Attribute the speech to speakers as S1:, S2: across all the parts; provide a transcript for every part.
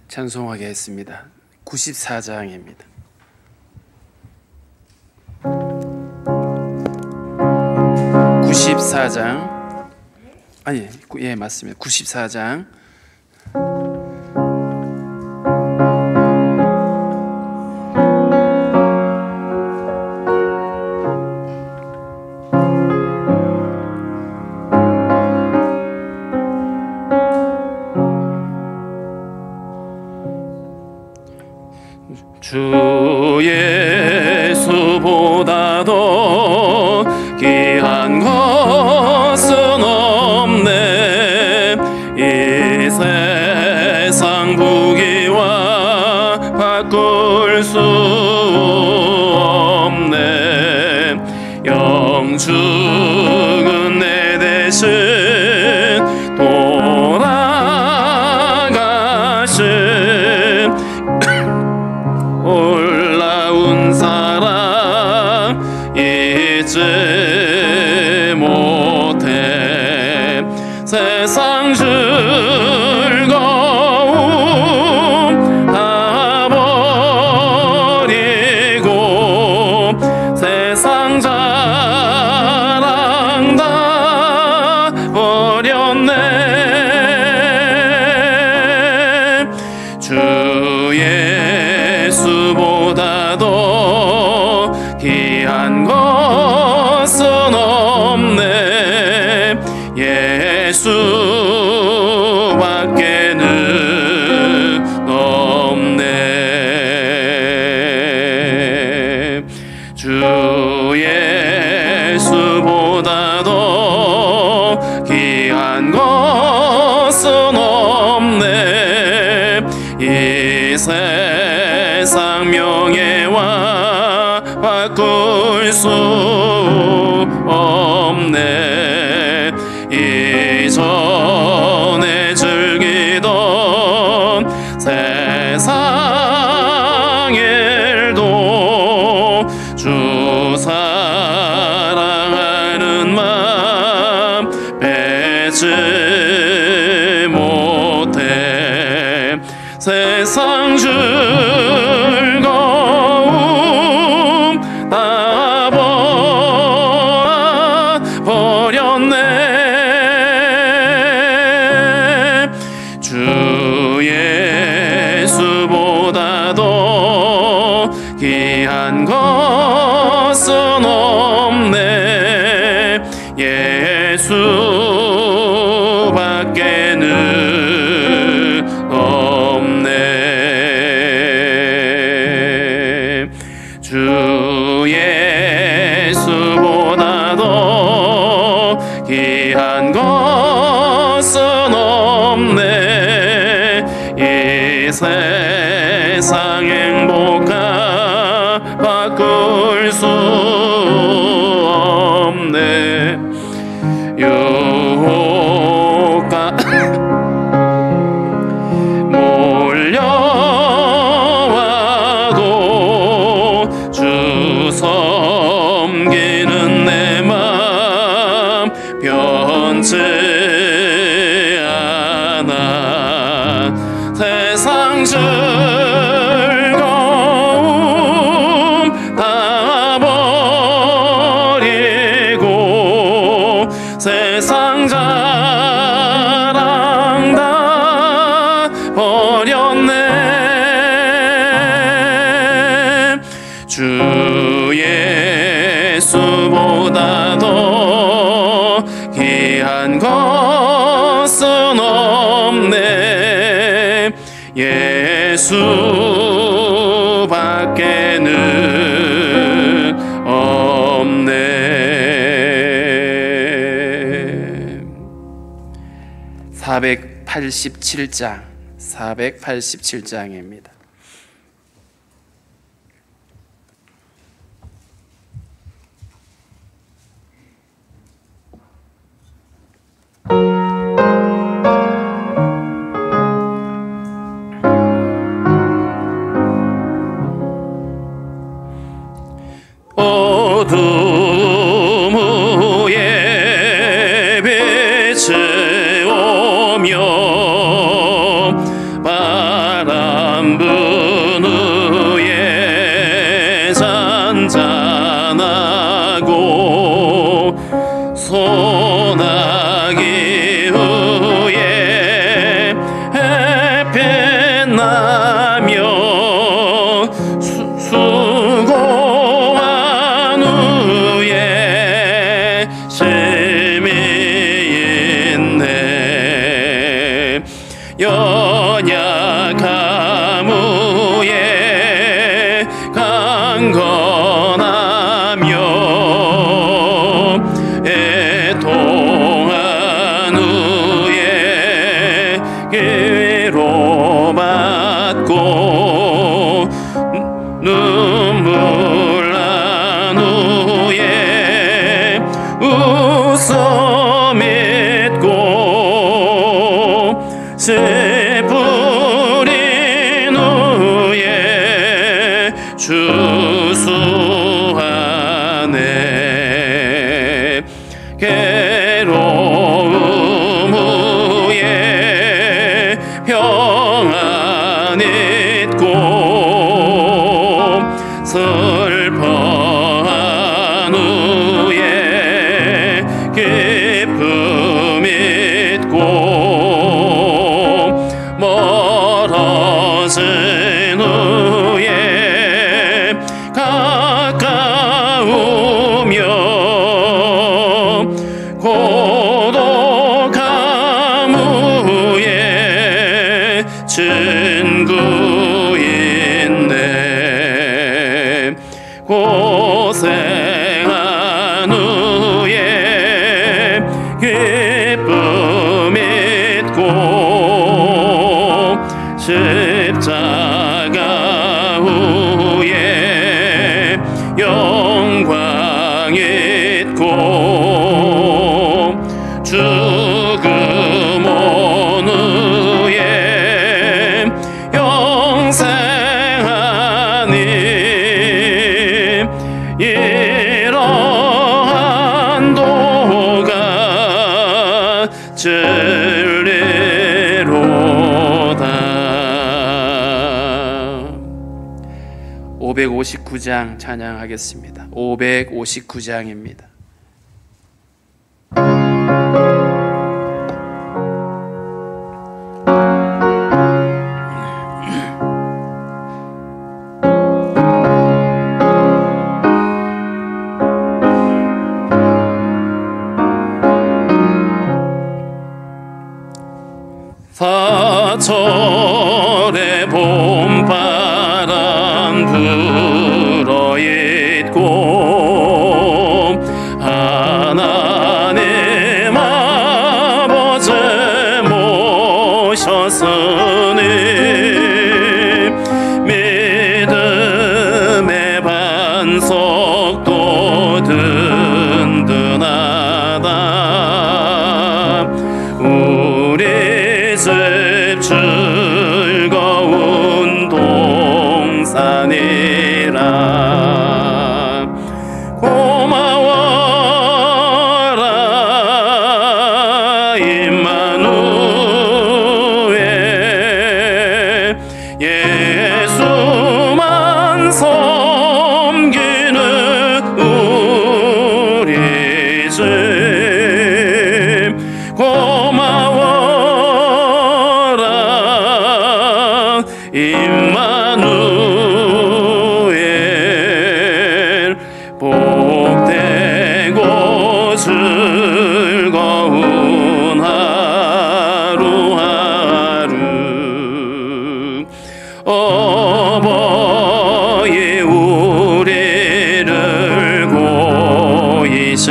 S1: 찬송하게 했습니다. 94장입니다. 맞습니다. 94장.
S2: 주 예수보다도 귀한 것은 없네. 이 세상 부귀와 바꿀 수 없네. 영축은 내 대신 돌아가신 올라온 사랑 잊지 못해. 세상 즐거움 다 버리고 세상 자랑 다 버렸네. 주 예수보다도 귀한 것은 없네. 예수밖에는 없네. 주 예수보다도 귀한 것은 없네. 이 세상 명예와 바꿀 수 없네. 이전에 즐기던 세상 일도 주 사랑하는 마음 빼지 못해. 세상 즐거움 다 버렸네. 주 예수보다도 귀한 것은 없네. 예수밖에는 없네. 주 예수보다도 귀한 것은 없네. 이 세상 행복과 바꿀 수 없네. 유혹과 몰려와도 주 섬기는 내 맘 변치 않아. 세상 즐거움 다 버리고 세상 자랑 다 버렸네. 주 예수보다도 귀한 것은 없네. 예수밖에는 없네. 487장입니다. 어둠 후에 빛이 오며 바람 눈물 난 후에 웃어 믿고 씨 뿌린 후에 주수하네. 괴로움 후에 평안 있고 슬퍼한 후에 기쁨 있고 멀어진 후에 가까우며 고독함 후에 친구 있네. 고생한 후에 기쁨 있고 십자가 후에 영광 있고 죽음 온 후에 영생하니 이러한 도가 진리로다. 559장 찬양하겠습니다. 559장입니다. 사철의 봄바람 불어있고 하나님 아버지 모셨으니 믿음의 반석도 든든하다. 우리 집 즐거운 동산이라. 고마워라 임마누엘. 예수만 섬기는 우리 집 고마워라 임마누엘. 복되고 즐거운 하루하루. 어버이 우리를 고이시고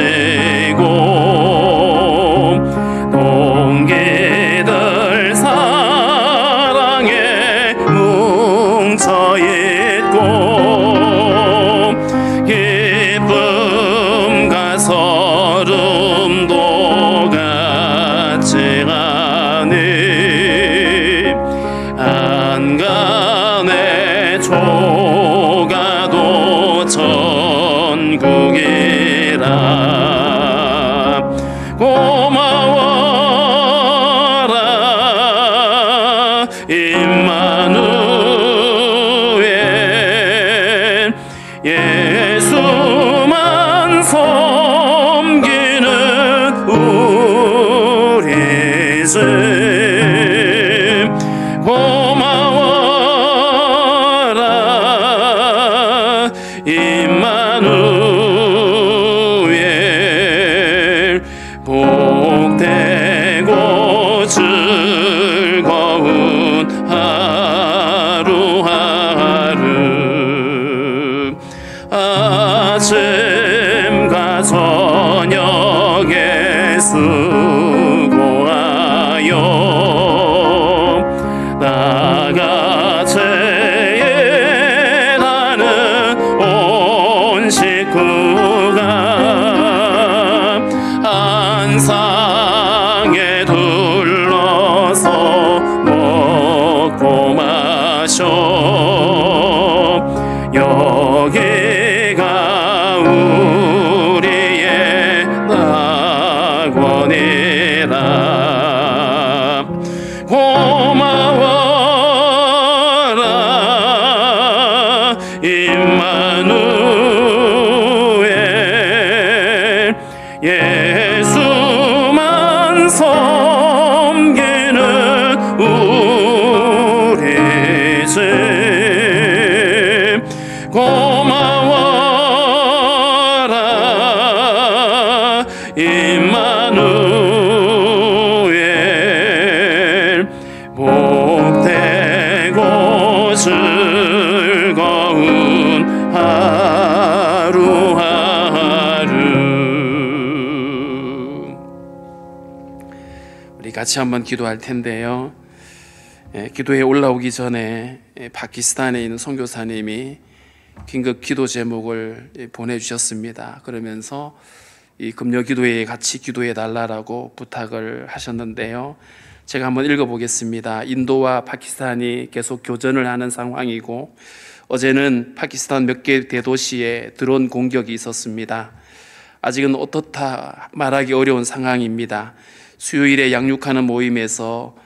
S2: 동기들 사랑에 뭉쳐있고 기쁨과 서름도 같이 하니 안간의 조가도 천국이라. 고마워라 임마누엘. 예수만 섬기는 우리 집 고마워라 임마누엘. 복되고 즐거운 하루하루. 아침과 저녁에 수고하여 나같이 일하는 식구가 안상에 둘러서 먹고 마셔 여기가 우리의 낙원이라 고마워라 임마누엘 예수만 섬기는 우리 집 고마워라 임마누엘 복되고 즐거운 하루하루.
S1: 우리 같이 한번 기도할 텐데요. 기도에 올라오기 전에 파키스탄에 있는 선교사님이 긴급 기도 제목을 보내주셨습니다. 그러면서 이 금요 기도회에 같이 기도해 달라고 부탁을 하셨는데요. 제가 한번 읽어보겠습니다. 인도와 파키스탄이 계속 교전을 하는 상황이고 어제는 파키스탄 몇 개 대도시에 드론 공격이 있었습니다. 아직은 어떻다 말하기 어려운 상황입니다. 수요일에 양육하는 모임에서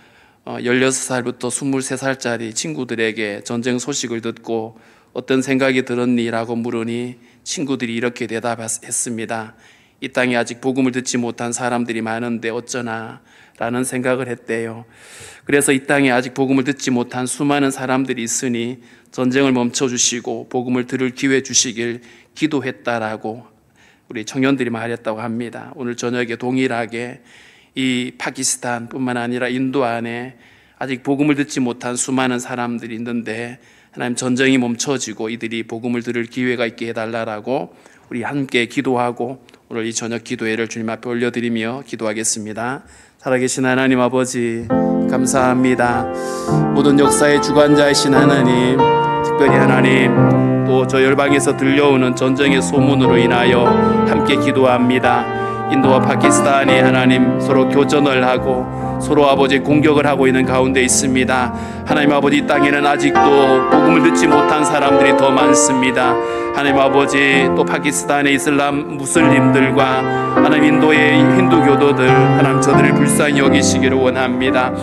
S1: 16살부터 23살짜리 친구들에게 전쟁 소식을 듣고 어떤 생각이 들었니? 라고 물으니 친구들이 이렇게 대답했습니다. 이 땅에 아직 복음을 듣지 못한 사람들이 많은데 어쩌나 라는 생각을 했대요. 그래서 이 땅에 아직 복음을 듣지 못한 수많은 사람들이 있으니 전쟁을 멈춰주시고 복음을 들을 기회 주시길 기도했다라고 우리 청년들이 말했다고 합니다. 오늘 저녁에 동일하게 이 파키스탄 뿐만 아니라 인도 안에 아직 복음을 듣지 못한 수많은 사람들이 있는데 하나님 전쟁이 멈춰지고 이들이 복음을 들을 기회가 있게 해달라고 우리 함께 기도하고 오늘 이 저녁 기도회를 주님 앞에 올려드리며 기도하겠습니다. 살아계신 하나님 아버지 감사합니다. 모든 역사의 주관자이신 하나님, 특별히 하나님 또 저 열방에서 들려오는 전쟁의 소문으로 인하여 함께 기도합니다. 인도와 파키스탄이 하나님 서로 교전을 하고 서로 아버지 공격을 하고 있는 가운데 있습니다. 하나님 아버지 이 땅에는 아직도 복음을 듣지 못한 사람들이 더 많습니다. 하나님 아버지 또 파키스탄의 이슬람 무슬림들과 하나님 인도의 힌두교도들 하나님 저들을 불쌍히 여기시기를 원합니다.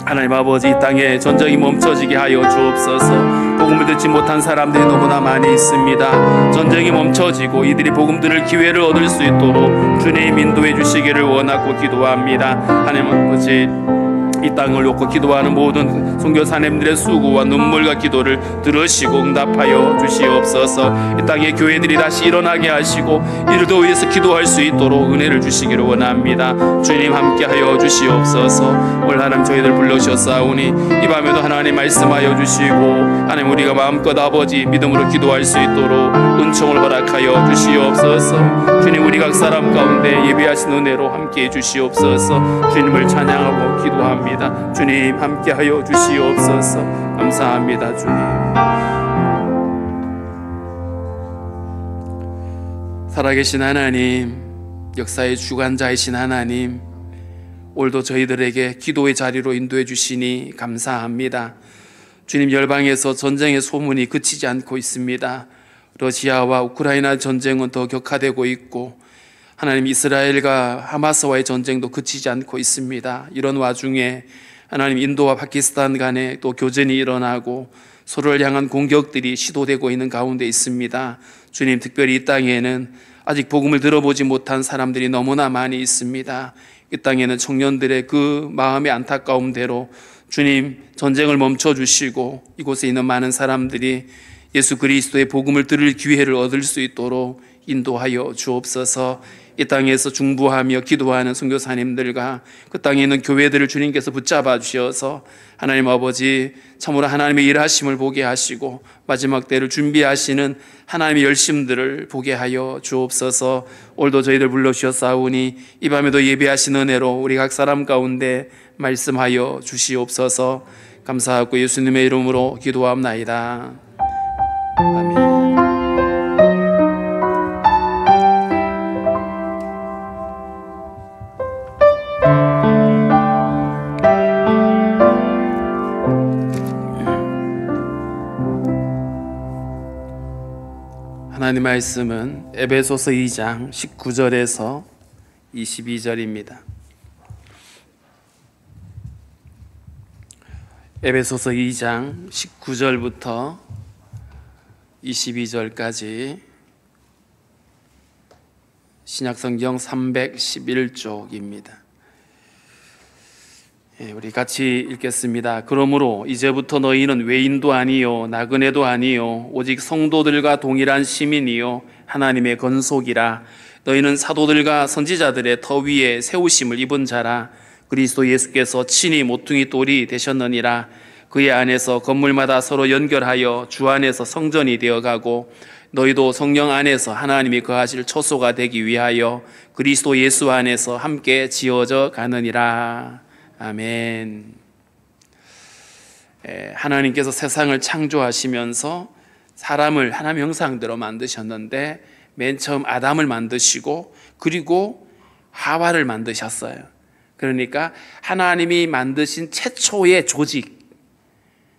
S1: 하나님 아버지 이 땅에 전쟁이 멈춰지게 하여 주옵소서. 복음을 듣지 못한 사람들이 너무나 많이 있습니다. 전쟁이 멈춰지고 이들이 복음 들을 기회를 얻을 수 있도록 주님 인도해 주시기를 원하고 기도합니다. 하나님 아버지 이 땅을 놓고 기도하는 모든 선교사님들의 수고와 눈물과 기도를 들으시고 응답하여 주시옵소서. 이 땅의 교회들이 다시 일어나게 하시고 이들도 위해서 기도할 수 있도록 은혜를 주시기를 원합니다. 주님 함께하여 주시옵소서. 오늘 하나님 저희들 불러주셨사오니 이 밤에도 하나님 말씀하여 주시고 하나님 우리가 마음껏 아버지 믿음으로 기도할 수 있도록 은총을 허락하여 주시옵소서. 주님 우리 각 사람 가운데 예비하신 은혜로 함께해 주시옵소서. 주님을 찬양하고 기도합니다. 주님 함께하여 주시옵소서. 감사합니다. 주님 살아계신 하나님, 역사의 주관자이신 하나님, 오늘도 저희들에게 기도의 자리로 인도해 주시니 감사합니다. 주님 열방에서 전쟁의 소문이 그치지 않고 있습니다. 러시아와 우크라이나 전쟁은 더 격화되고 있고 하나님 이스라엘과 하마스와의 전쟁도 그치지 않고 있습니다. 이런 와중에 하나님 인도와 파키스탄 간에 또 교전이 일어나고 서로를 향한 공격들이 시도되고 있는 가운데 있습니다. 주님 특별히 이 땅에는 아직 복음을 들어보지 못한 사람들이 너무나 많이 있습니다. 이 땅에는 청년들의 그 마음의 안타까움대로 주님 전쟁을 멈춰주시고 이곳에 있는 많은 사람들이 예수 그리스도의 복음을 들을 기회를 얻을 수 있도록 인도하여 주옵소서. 이 땅에서 중보하며 기도하는 선교사님들과 그 땅에 있는 교회들을 주님께서 붙잡아 주셔서 하나님 아버지 참으로 하나님의 일하심을 보게 하시고 마지막 때를 준비하시는 하나님의 열심들을 보게 하여 주옵소서. 오늘도 저희들 불러주셨사오니 이 밤에도 예배하신 은혜로 우리 각 사람 가운데 말씀하여 주시옵소서. 감사하고 예수님의 이름으로 기도합나이다. 아멘. 하나님 말씀은 에베소서 2장 19절에서 22절입니다. 에베소서 2장 19절부터 22절까지 신약성경 311쪽입니다. 우리 같이 읽겠습니다. 그러므로 이제부터 너희는 외인도 아니요 나그네도 아니요 오직 성도들과 동일한 시민이요 하나님의 건속이라. 너희는 사도들과 선지자들의 터 위에 세우심을 입은 자라. 그리스도 예수께서 친히 모퉁이 돌이 되셨느니라. 그의 안에서 건물마다 서로 연결하여 주 안에서 성전이 되어가고 너희도 성령 안에서 하나님이 거하실 처소가 되기 위하여 그리스도 예수 안에서 함께 지어져 가느니라. 아멘. 하나님께서 세상을 창조하시면서 사람을 하나님의 형상대로 만드셨는데 맨 처음 아담을 만드시고 그리고 하와를 만드셨어요. 그러니까 하나님이 만드신 최초의 조직,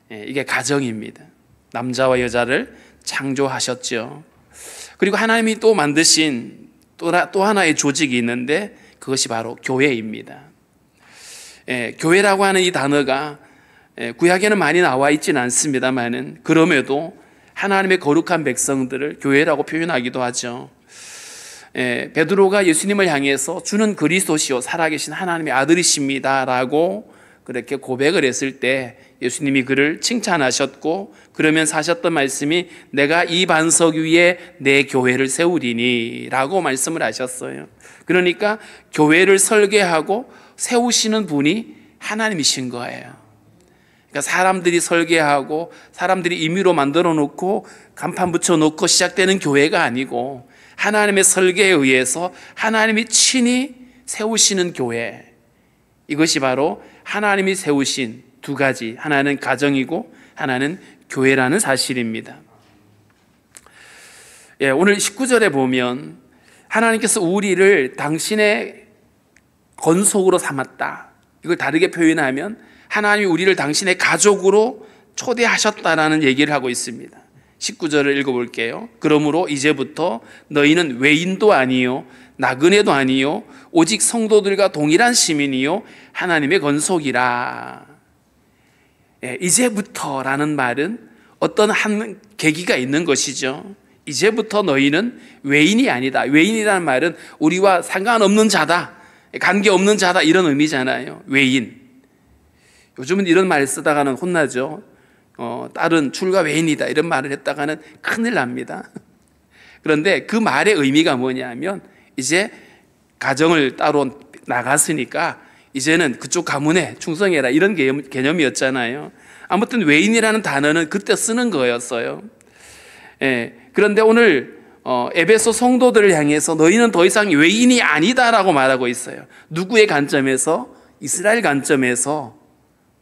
S1: 이게 가정입니다. 남자와 여자를 창조하셨죠. 그리고 하나님이 또 만드신 또 하나의 조직이 있는데 그것이 바로 교회입니다. 교회라고 하는 이 단어가 구약에는 많이 나와 있지는 않습니다만은 그럼에도 하나님의 거룩한 백성들을 교회라고 표현하기도 하죠. 베드로가 예수님을 향해서 주는 그리스도시요 살아계신 하나님의 아들이십니다 라고 그렇게 고백을 했을 때 예수님이 그를 칭찬하셨고 그러면서 하셨던 말씀이 내가 이 반석 위에 내 교회를 세우리니 라고 말씀을 하셨어요. 그러니까 교회를 설계하고 세우시는 분이 하나님이신 거예요. 그러니까 사람들이 설계하고 사람들이 임의로 만들어 놓고 간판 붙여 놓고 시작되는 교회가 아니고 하나님의 설계에 의해서 하나님이 친히 세우시는 교회, 이것이 바로 하나님이 세우신 두 가지, 하나는 가정이고 하나는 교회라는 사실입니다. 오늘 19절에 보면 하나님께서 우리를 당신의 건속으로 삼았다, 이걸 다르게 표현하면 하나님이 우리를 당신의 가족으로 초대하셨다라는 얘기를 하고 있습니다. 19절을 읽어볼게요. 그러므로 이제부터 너희는 외인도 아니요 나그네도 아니요 오직 성도들과 동일한 시민이요 하나님의 건속이라. 이제부터라는 말은 어떤 한 계기가 있는 것이죠. 이제부터 너희는 외인이 아니다. 외인이라는 말은 우리와 상관없는 자다, 관계없는 자다, 이런 의미잖아요. 외인. 요즘은 이런 말 쓰다가는 혼나죠. 딸은 출가 외인이다 이런 말을 했다가는 큰일 납니다. 그런데 그 말의 의미가 뭐냐면 이제 가정을 따로 나갔으니까 이제는 그쪽 가문에 충성해라 이런 개념이었잖아요. 아무튼 외인이라는 단어는 그때 쓰는 거였어요. 그런데 오늘 에베소 성도들을 향해서 너희는 더 이상 외인이 아니다라고 말하고 있어요. 누구의 관점에서? 이스라엘 관점에서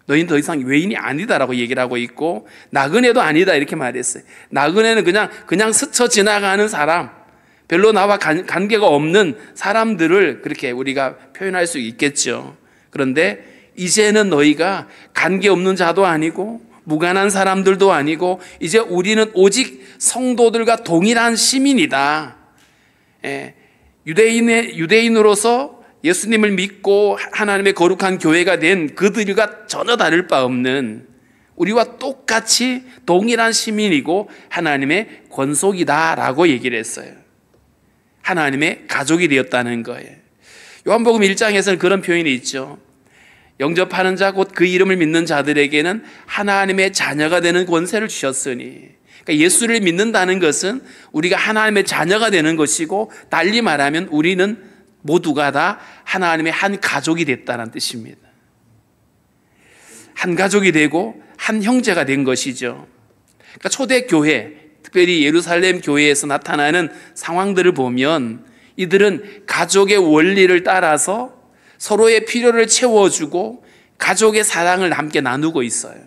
S1: 너희는 더 이상 외인이 아니다라고 얘기를 하고 있고 나그네도 아니다 이렇게 말했어요. 나그네는 그냥 스쳐 지나가는 사람, 별로 나와 관계가 없는 사람들을 그렇게 우리가 표현할 수 있겠죠. 그런데 이제는 너희가 관계없는 자도 아니고 무관한 사람들도 아니고 이제 우리는 오직 성도들과 동일한 시민이다. 유대인으로서 예수님을 믿고 하나님의 거룩한 교회가 된 그들과 전혀 다를 바 없는 우리와 똑같이 동일한 시민이고 하나님의 권속이다라고 얘기를 했어요. 하나님의 가족이 되었다는 거예요. 요한복음 1장에서는 그런 표현이 있죠. 영접하는 자 곧 그 이름을 믿는 자들에게는 하나님의 자녀가 되는 권세를 주셨으니, 그러니까 예수를 믿는다는 것은 우리가 하나님의 자녀가 되는 것이고 달리 말하면 우리는 모두가 다 하나님의 한 가족이 됐다는 뜻입니다. 한 가족이 되고 한 형제가 된 것이죠. 그러니까 초대교회, 특별히 예루살렘 교회에서 나타나는 상황들을 보면 이들은 가족의 원리를 따라서 서로의 필요를 채워주고 가족의 사랑을 함께 나누고 있어요.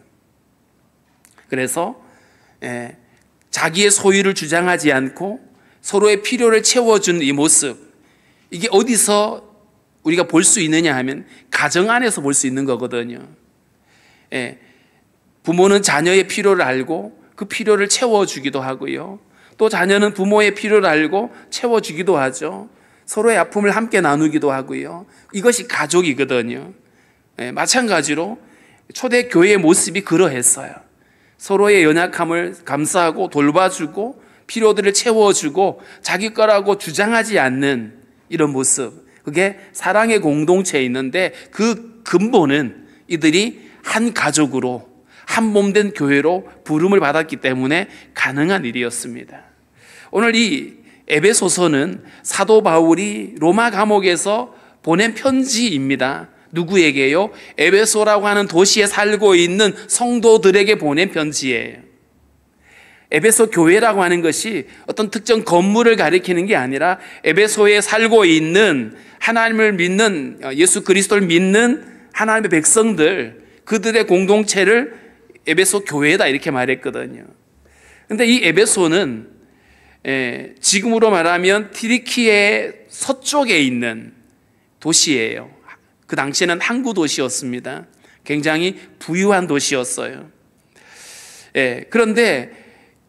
S1: 그래서 자기의 소유를 주장하지 않고 서로의 필요를 채워주는 이 모습, 이게 어디서 우리가 볼 수 있느냐 하면 가정 안에서 볼 수 있는 거거든요. 부모는 자녀의 필요를 알고 그 필요를 채워주기도 하고요. 또 자녀는 부모의 필요를 알고 채워주기도 하죠. 서로의 아픔을 함께 나누기도 하고요. 이것이 가족이거든요. 마찬가지로 초대 교회의 모습이 그러했어요. 서로의 연약함을 감싸고 돌봐주고 필요들을 채워주고 자기 거라고 주장하지 않는 이런 모습, 그게 사랑의 공동체에 있는데 그 근본은 이들이 한 가족으로 한 몸된 교회로 부름을 받았기 때문에 가능한 일이었습니다. 오늘 이 에베소서는 사도 바울이 로마 감옥에서 보낸 편지입니다. 누구에게요? 에베소라고 하는 도시에 살고 있는 성도들에게 보낸 편지예요. 에베소 교회라고 하는 것이 어떤 특정 건물을 가리키는 게 아니라 에베소에 살고 있는 하나님을 믿는, 예수 그리스도를 믿는 하나님의 백성들, 그들의 공동체를 에베소 교회다 이렇게 말했거든요. 그런데 이 에베소는 지금으로 말하면 튀르키예 서쪽에 있는 도시예요. 그 당시에는 항구 도시였습니다. 굉장히 부유한 도시였어요. 그런데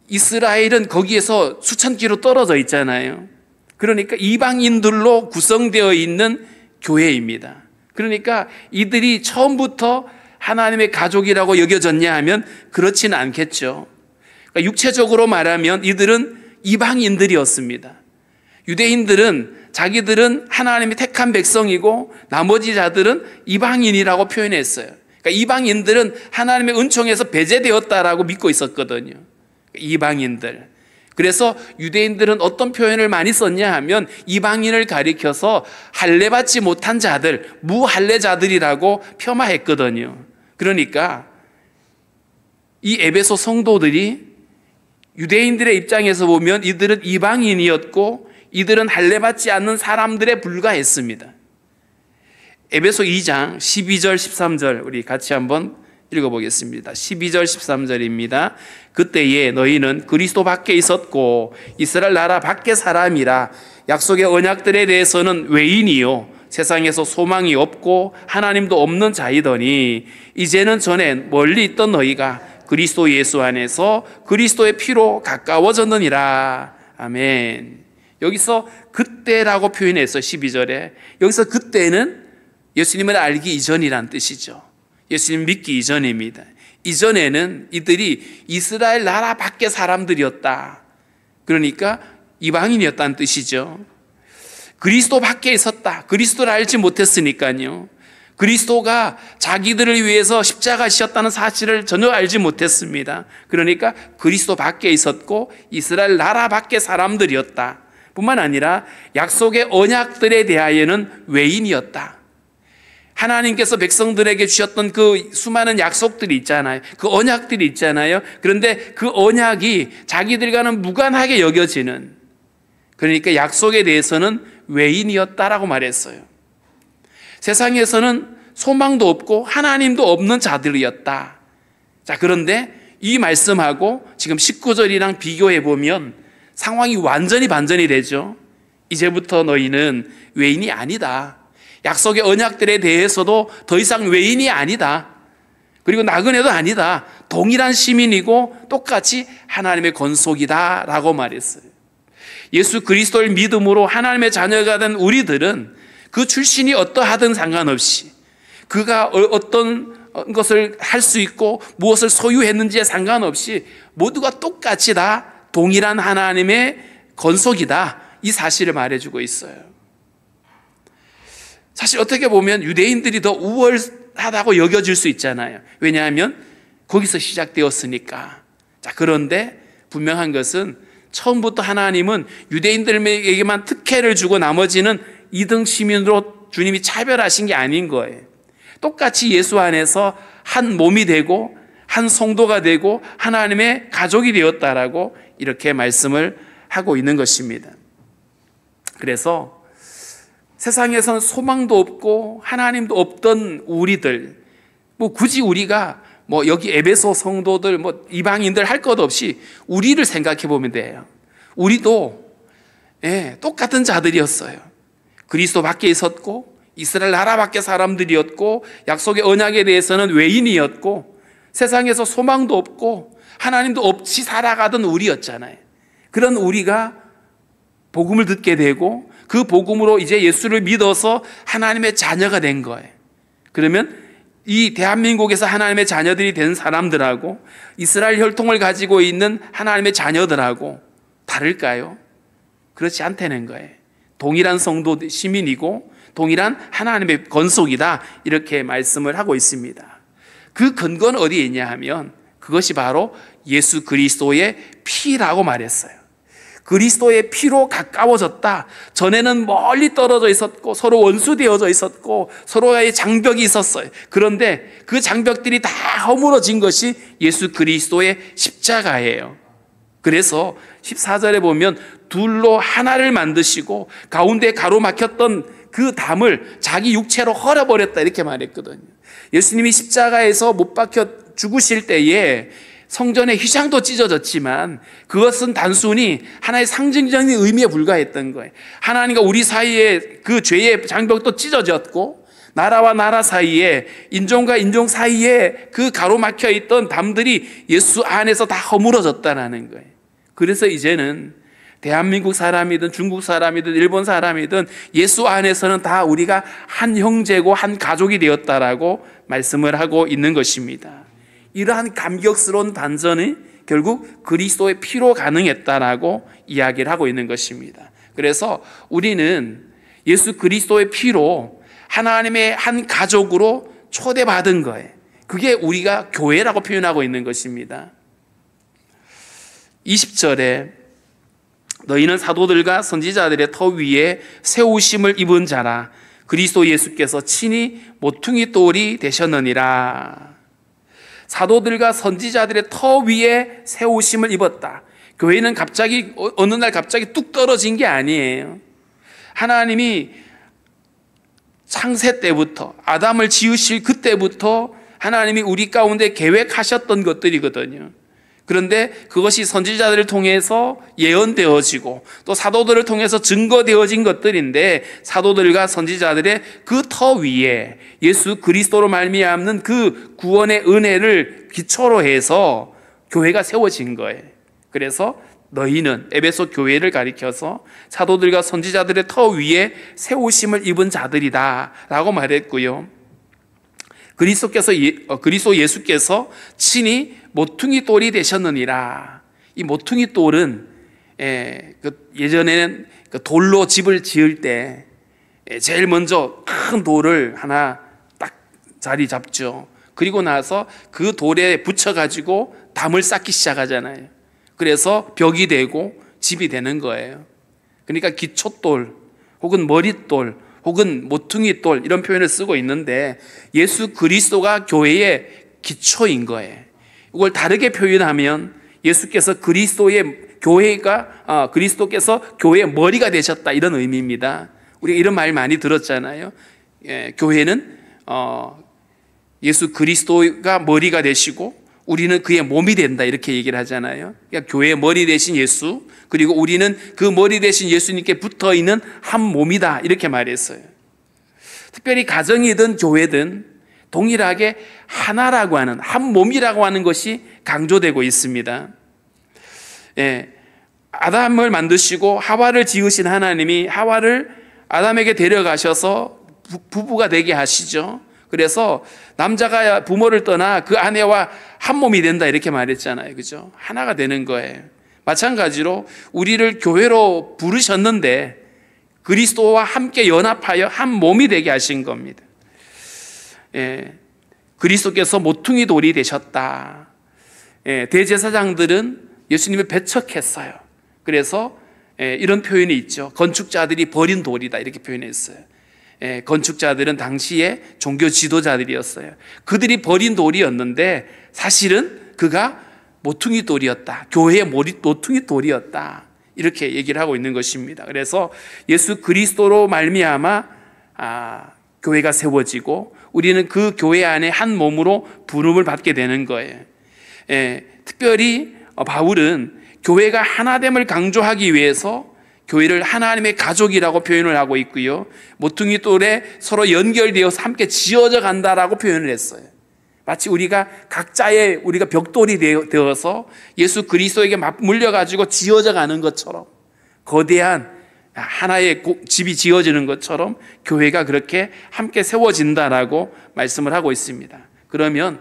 S1: 이스라엘은 거기에서 수천 킬로 떨어져 있잖아요. 그러니까 이방인들로 구성되어 있는 교회입니다. 그러니까 이들이 처음부터 하나님의 가족이라고 여겨졌냐 하면 그렇지는 않겠죠. 그러니까 육체적으로 말하면 이들은 이방인들이었습니다. 유대인들은 자기들은 하나님이 택한 백성이고 나머지 자들은 이방인이라고 표현했어요. 그러니까 이방인들은 하나님의 은총에서 배제되었다라고 믿고 있었거든요. 이방인들. 그래서 유대인들은 어떤 표현을 많이 썼냐 하면 이방인을 가리켜서 할례받지 못한 자들, 무할례자들이라고 폄하했거든요. 그러니까 이 에베소 성도들이 유대인들의 입장에서 보면 이들은 이방인이었고 이들은 할례받지 않는 사람들에 불과했습니다. 에베소 2장 12절 13절 우리 같이 한번 읽어보겠습니다. 12절 13절입니다. 그때에 너희는 그리스도 밖에 있었고 이스라엘 나라 밖의 사람이라 약속의 언약들에 대해서는 외인이요 세상에서 소망이 없고 하나님도 없는 자이더니 이제는 전에 멀리 있던 너희가 그리스도 예수 안에서 그리스도의 피로 가까워졌느니라. 아멘. 여기서 그때라고 표현했어요. 12절에. 여기서 그때는 예수님을 알기 이전이란 뜻이죠. 예수님 믿기 이전입니다. 이전에는 이들이 이스라엘 나라 밖의 사람들이었다. 그러니까 이방인이었다는 뜻이죠. 그리스도 밖에 있었다. 그리스도를 알지 못했으니까요. 그리스도가 자기들을 위해서 십자가 지셨다는 사실을 전혀 알지 못했습니다. 그러니까 그리스도 밖에 있었고 이스라엘 나라 밖의 사람들이었다. 뿐만 아니라 약속의 언약들에 대하여는 외인이었다. 하나님께서 백성들에게 주셨던 그 수많은 약속들이 있잖아요. 그 언약들이 있잖아요. 그런데 그 언약이 자기들과는 무관하게 여겨지는, 그러니까 약속에 대해서는 외인이었다라고 말했어요. 세상에서는 소망도 없고 하나님도 없는 자들이었다. 자, 그런데 이 말씀하고 지금 19절이랑 비교해 보면 상황이 완전히 반전이 되죠. 이제부터 너희는 외인이 아니다. 약속의 언약들에 대해서도 더 이상 외인이 아니다. 그리고 나그네도 아니다. 동일한 시민이고 똑같이 하나님의 건속이다 라고 말했어요. 예수 그리스도를 믿음으로 하나님의 자녀가 된 우리들은 그 출신이 어떠하든 상관없이, 그가 어떤 것을 할 수 있고 무엇을 소유했는지에 상관없이 모두가 똑같이 다 동일한 하나님의 건속이다, 이 사실을 말해주고 있어요. 사실 어떻게 보면 유대인들이 더 우월하다고 여겨질 수 있잖아요. 왜냐하면 거기서 시작되었으니까. 자, 그런데 분명한 것은 처음부터 하나님은 유대인들에게만 특혜를 주고 나머지는 2등 시민으로 주님이 차별하신 게 아닌 거예요. 똑같이 예수 안에서 한 몸이 되고 한 성도가 되고 하나님의 가족이 되었다라고 이렇게 말씀을 하고 있는 것입니다. 그래서 세상에서는 소망도 없고 하나님도 없던 우리들, 굳이 우리가 여기 에베소 성도들, 이방인들 할 것 없이 우리를 생각해 보면 돼요. 우리도 똑같은 자들이었어요. 그리스도 밖에 있었고 이스라엘 나라 밖의 사람들이었고 약속의 언약에 대해서는 외인이었고 세상에서 소망도 없고 하나님도 없이 살아가던 우리였잖아요. 그런 우리가 복음을 듣게 되고 그 복음으로 이제 예수를 믿어서 하나님의 자녀가 된 거예요. 그러면 이 대한민국에서 하나님의 자녀들이 된 사람들하고 이스라엘 혈통을 가지고 있는 하나님의 자녀들하고 다를까요? 그렇지 않다는 거예요. 동일한 성도 시민이고 동일한 하나님의 권속이다, 이렇게 말씀을 하고 있습니다. 그 근거는 어디에 있냐 하면 그것이 바로 예수 그리스도의 피라고 말했어요. 그리스도의 피로 가까워졌다. 전에는 멀리 떨어져 있었고 서로 원수되어져 있었고 서로의 장벽이 있었어요. 그런데 그 장벽들이 다 허물어진 것이 예수 그리스도의 십자가예요. 그래서 14절에 보면 둘로 하나를 만드시고 가운데 가로막혔던 그 담을 자기 육체로 헐어버렸다, 이렇게 말했거든요. 예수님이 십자가에서 못 박혀 죽으실 때에 성전의 휘장도 찢어졌지만 그것은 단순히 하나의 상징적인 의미에 불과했던 거예요. 하나님과 우리 사이에 그 죄의 장벽도 찢어졌고 나라와 나라 사이에, 인종과 인종 사이에 그 가로막혀 있던 담들이 예수 안에서 다 허물어졌다는 거예요. 그래서 이제는 대한민국 사람이든 중국 사람이든 일본 사람이든 예수 안에서는 다 우리가 한 형제고 한 가족이 되었다라고 말씀을 하고 있는 것입니다. 이러한 감격스러운 반전이 결국 그리스도의 피로 가능했다라고 이야기를 하고 있는 것입니다. 그래서 우리는 예수 그리스도의 피로 하나님의 한 가족으로 초대받은 거예요. 그게 우리가 교회라고 표현하고 있는 것입니다. 20절에 너희는 사도들과 선지자들의 터 위에 세우심을 입은 자라. 그리스도 예수께서 친히 모퉁이 돌이 되셨느니라. 사도들과 선지자들의 터 위에 세우심을 입었다. 교회는 갑자기 어느 날 갑자기 뚝 떨어진 게 아니에요. 하나님이 창세 때부터 아담을 지으실 그때부터 하나님이 우리 가운데 계획하셨던 것들이거든요. 그런데 그것이 선지자들을 통해서 예언되어지고 또 사도들을 통해서 증거되어진 것들인데, 사도들과 선지자들의 그 터 위에 예수 그리스도로 말미암는 그 구원의 은혜를 기초로 해서 교회가 세워진 거예요. 그래서 너희는, 에베소 교회를 가리켜서 사도들과 선지자들의 터 위에 세우심을 입은 자들이다 라고 말했고요. 그리스도 예수께서 친히 모퉁이 돌이 되셨느니라. 이 모퉁이 돌은 예전에는 돌로 집을 지을 때 제일 먼저 큰 돌을 하나 딱 자리 잡죠. 그리고 나서 그 돌에 붙여가지고 담을 쌓기 시작하잖아요. 그래서 벽이 되고 집이 되는 거예요. 그러니까 기초돌 혹은 머릿돌 혹은 모퉁이 돌, 이런 표현을 쓰고 있는데 예수 그리스도가 교회의 기초인 거예요. 이걸 다르게 표현하면 예수께서 그리스도께서 교회의 머리가 되셨다, 이런 의미입니다. 우리가 이런 말 많이 들었잖아요. 교회는 예수 그리스도가 머리가 되시고 우리는 그의 몸이 된다, 이렇게 얘기를 하잖아요. 그러니까 교회의 머리 되신 예수, 그리고 우리는 그 머리 되신 예수님께 붙어있는 한 몸이다, 이렇게 말했어요. 특별히 가정이든 교회든 동일하게 하나라고 하는, 한 몸이라고 하는 것이 강조되고 있습니다. 아담을 만드시고 하와를 지으신 하나님이 하와를 아담에게 데려가셔서 부부가 되게 하시죠. 그래서 남자가 부모를 떠나 그 아내와 한 몸이 된다, 이렇게 말했잖아요. 그죠? 하나가 되는 거예요. 마찬가지로 우리를 교회로 부르셨는데 그리스도와 함께 연합하여 한 몸이 되게 하신 겁니다. 그리스도께서 모퉁이 돌이 되셨다. 대제사장들은 예수님을 배척했어요. 그래서 이런 표현이 있죠. 건축자들이 버린 돌이다, 이렇게 표현했어요. 건축자들은 당시에 종교 지도자들이었어요. 그들이 버린 돌이었는데 사실은 그가 모퉁이 돌이었다. 교회의 모퉁이 돌이었다, 이렇게 얘기를 하고 있는 것입니다. 그래서 예수 그리스도로 말미암아 교회가 세워지고 우리는 그 교회 안에 한 몸으로 부름을 받게 되는 거예요. 특별히 바울은 교회가 하나됨을 강조하기 위해서 교회를 하나님의 가족이라고 표현을 하고 있고요. 모퉁이 돌에 서로 연결되어서 함께 지어져 간다라고 표현을 했어요. 마치 우리가 각자의 우리가 벽돌이 되어서 예수 그리스도에게 맞물려 가지고 지어져 가는 것처럼, 거대한 하나의 집이 지어지는 것처럼 교회가 그렇게 함께 세워진다라고 말씀을 하고 있습니다. 그러면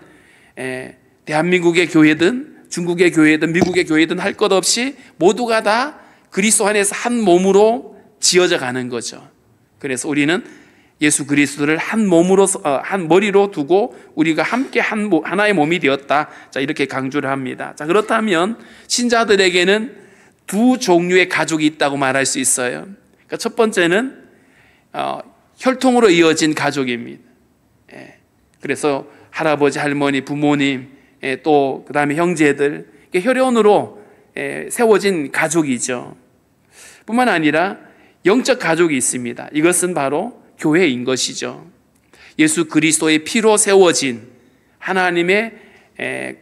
S1: 대한민국의 교회든 중국의 교회든 미국의 교회든 할 것 없이 모두가 다 그리스도 안에서 한 몸으로 지어져 가는 거죠. 그래서 우리는 예수 그리스도를 한 몸으로, 한 머리로 두고 우리가 함께 하나의 몸이 되었다. 자, 이렇게 강조를 합니다. 자, 그렇다면 신자들에게는 두 종류의 가족이 있다고 말할 수 있어요. 그러니까 첫 번째는 혈통으로 이어진 가족입니다. 그래서 할아버지, 할머니, 부모님, 또 그다음에 형제들, 혈연으로 세워진 가족이죠. 뿐만 아니라 영적 가족이 있습니다. 이것은 바로 교회인 것이죠. 예수 그리스도의 피로 세워진 하나님의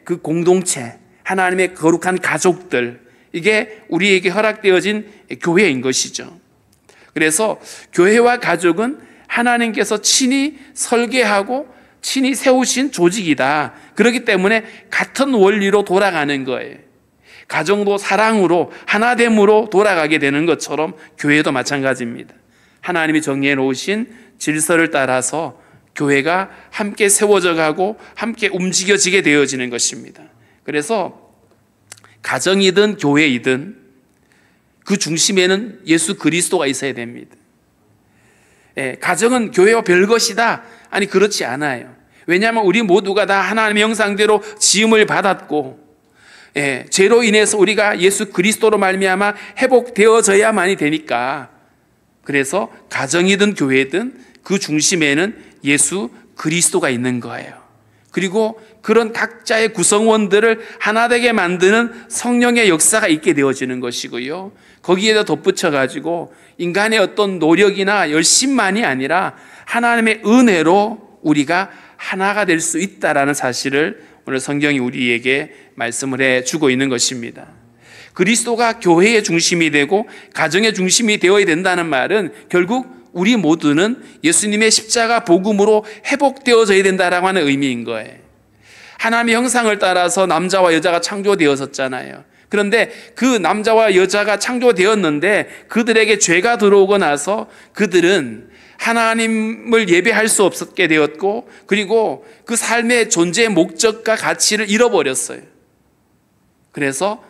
S1: 그 공동체, 하나님의 거룩한 가족들, 이게 우리에게 허락되어진 교회인 것이죠. 그래서 교회와 가족은 하나님께서 친히 설계하고 친히 세우신 조직이다. 그렇기 때문에 같은 원리로 돌아가는 거예요. 가정도 사랑으로 하나됨으로 돌아가게 되는 것처럼 교회도 마찬가지입니다. 하나님이 정리해 놓으신 질서를 따라서 교회가 함께 세워져 가고 함께 움직여지게 되어지는 것입니다. 그래서 가정이든 교회이든 그 중심에는 예수 그리스도가 있어야 됩니다. 가정은 교회와 별것이다. 아니, 그렇지 않아요. 왜냐하면 우리 모두가 다 하나님의 형상대로 지음을 받았고, 죄로 인해서 우리가 예수 그리스도로 말미암아 회복되어져야만이 되니까, 그래서 가정이든 교회든 그 중심에는 예수 그리스도가 있는 거예요. 그리고 그런 각자의 구성원들을 하나 되게 만드는 성령의 역사가 있게 되어지는 것이고요. 거기에다 덧붙여가지고 인간의 어떤 노력이나 열심만이 아니라 하나님의 은혜로 우리가 하나가 될 수 있다라는 사실을 오늘 성경이 우리에게 말씀을 해주고 있는 것입니다. 그리스도가 교회의 중심이 되고 가정의 중심이 되어야 된다는 말은 결국 우리 모두는 예수님의 십자가 복음으로 회복되어져야 된다라고 하는 의미인 거예요. 하나님의 형상을 따라서 남자와 여자가 창조되었었잖아요. 그런데 그 남자와 여자가 창조되었는데 그들에게 죄가 들어오고 나서 그들은 하나님을 예배할 수 없게 되었고, 그리고 그 삶의 존재의 목적과 가치를 잃어버렸어요. 그래서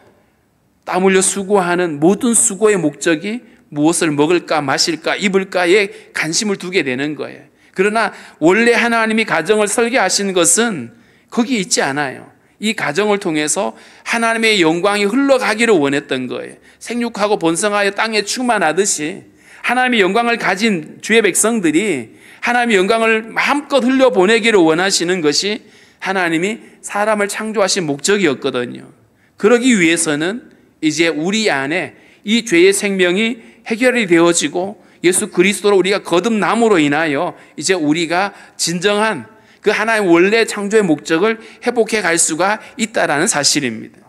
S1: 땀 흘려 수고하는 모든 수고의 목적이 무엇을 먹을까 마실까 입을까에 관심을 두게 되는 거예요. 그러나 원래 하나님이 가정을 설계하신 것은 거기 있지 않아요. 이 가정을 통해서 하나님의 영광이 흘러가기를 원했던 거예요. 생육하고 번성하여 땅에 충만하듯이 하나님의 영광을 가진 주의 백성들이 하나님의 영광을 마음껏 흘려보내기를 원하시는 것이 하나님이 사람을 창조하신 목적이었거든요. 그러기 위해서는 이제 우리 안에 이 죄의 생명이 해결이 되어지고 예수 그리스도로 우리가 거듭남으로 인하여 이제 우리가 진정한 그 하나의 원래 창조의 목적을 회복해 갈 수가 있다라는 사실입니다.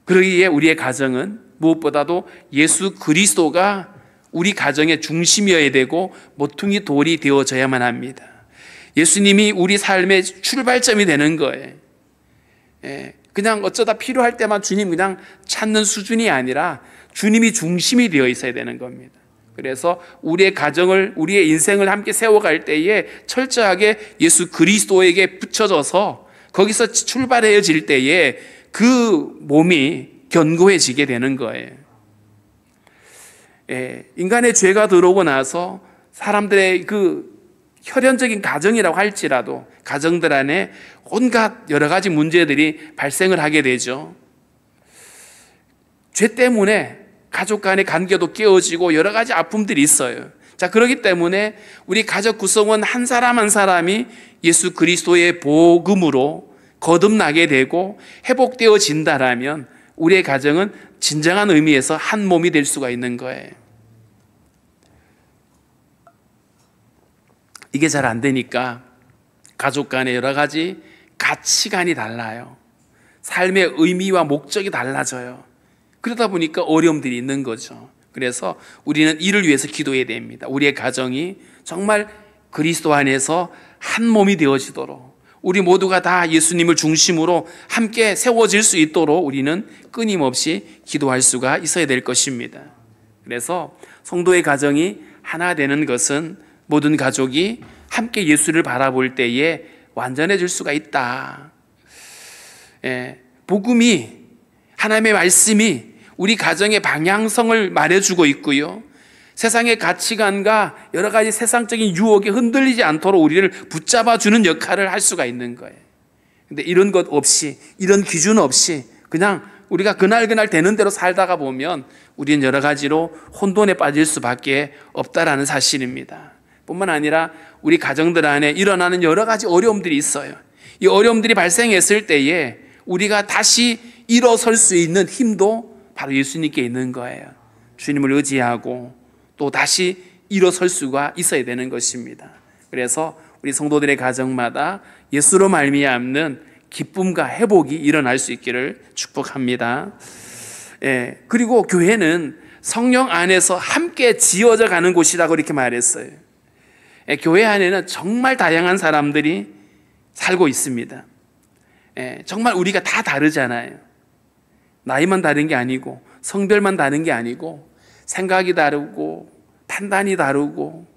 S1: 그러기에 우리의 가정은 무엇보다도 예수 그리스도가 우리 가정의 중심이어야 되고 모퉁이 돌이 되어져야만 합니다. 예수님이 우리 삶의 출발점이 되는 거예요. 그냥 어쩌다 필요할 때만 주님 그냥 찾는 수준이 아니라 주님이 중심이 되어 있어야 되는 겁니다. 그래서 우리의 가정을, 우리의 인생을 함께 세워갈 때에 철저하게 예수 그리스도에게 붙여져서 거기서 출발해질 때에 그 몸이 견고해지게 되는 거예요. 인간의 죄가 들어오고 나서 사람들의 그 혈연적인 가정이라고 할지라도 가정들 안에 온갖 여러 가지 문제들이 발생을 하게 되죠. 죄 때문에 가족 간의 관계도 깨어지고 여러 가지 아픔들이 있어요. 자, 그렇기 때문에 우리 가족 구성원 한 사람 한 사람이 예수 그리스도의 복음으로 거듭나게 되고 회복되어진다라면 우리의 가정은 진정한 의미에서 한 몸이 될 수가 있는 거예요. 이게 잘 안 되니까 가족 간에 여러 가지 가치관이 달라요. 삶의 의미와 목적이 달라져요. 그러다 보니까 어려움들이 있는 거죠. 그래서 우리는 이를 위해서 기도해야 됩니다. 우리의 가정이 정말 그리스도 안에서 한 몸이 되어지도록, 우리 모두가 다 예수님을 중심으로 함께 세워질 수 있도록 우리는 끊임없이 기도할 수가 있어야 될 것입니다. 그래서 성도의 가정이 하나 되는 것은 모든 가족이 함께 예수를 바라볼 때에 완전해질 수가 있다. 복음이, 하나님의 말씀이 우리 가정의 방향성을 말해주고 있고요, 세상의 가치관과 여러 가지 세상적인 유혹에 흔들리지 않도록 우리를 붙잡아주는 역할을 할 수가 있는 거예요. 근데 이런 것 없이, 이런 기준 없이 그냥 우리가 그날 되는 대로 살다가 보면 우리는 여러 가지로 혼돈에 빠질 수밖에 없다라는 사실입니다. 뿐만 아니라 우리 가정들 안에 일어나는 여러 가지 어려움들이 있어요. 이 어려움들이 발생했을 때에 우리가 다시 일어설 수 있는 힘도 바로 예수님께 있는 거예요. 주님을 의지하고 또 다시 일어설 수가 있어야 되는 것입니다. 그래서 우리 성도들의 가정마다 예수로 말미암는 기쁨과 회복이 일어날 수 있기를 축복합니다. 그리고 교회는 성령 안에서 함께 지어져 가는 곳이라고 이렇게 말했어요. 교회 안에는 정말 다양한 사람들이 살고 있습니다. 정말 우리가 다 다르잖아요. 나이만 다른 게 아니고, 성별만 다른 게 아니고, 생각이 다르고, 판단이 다르고,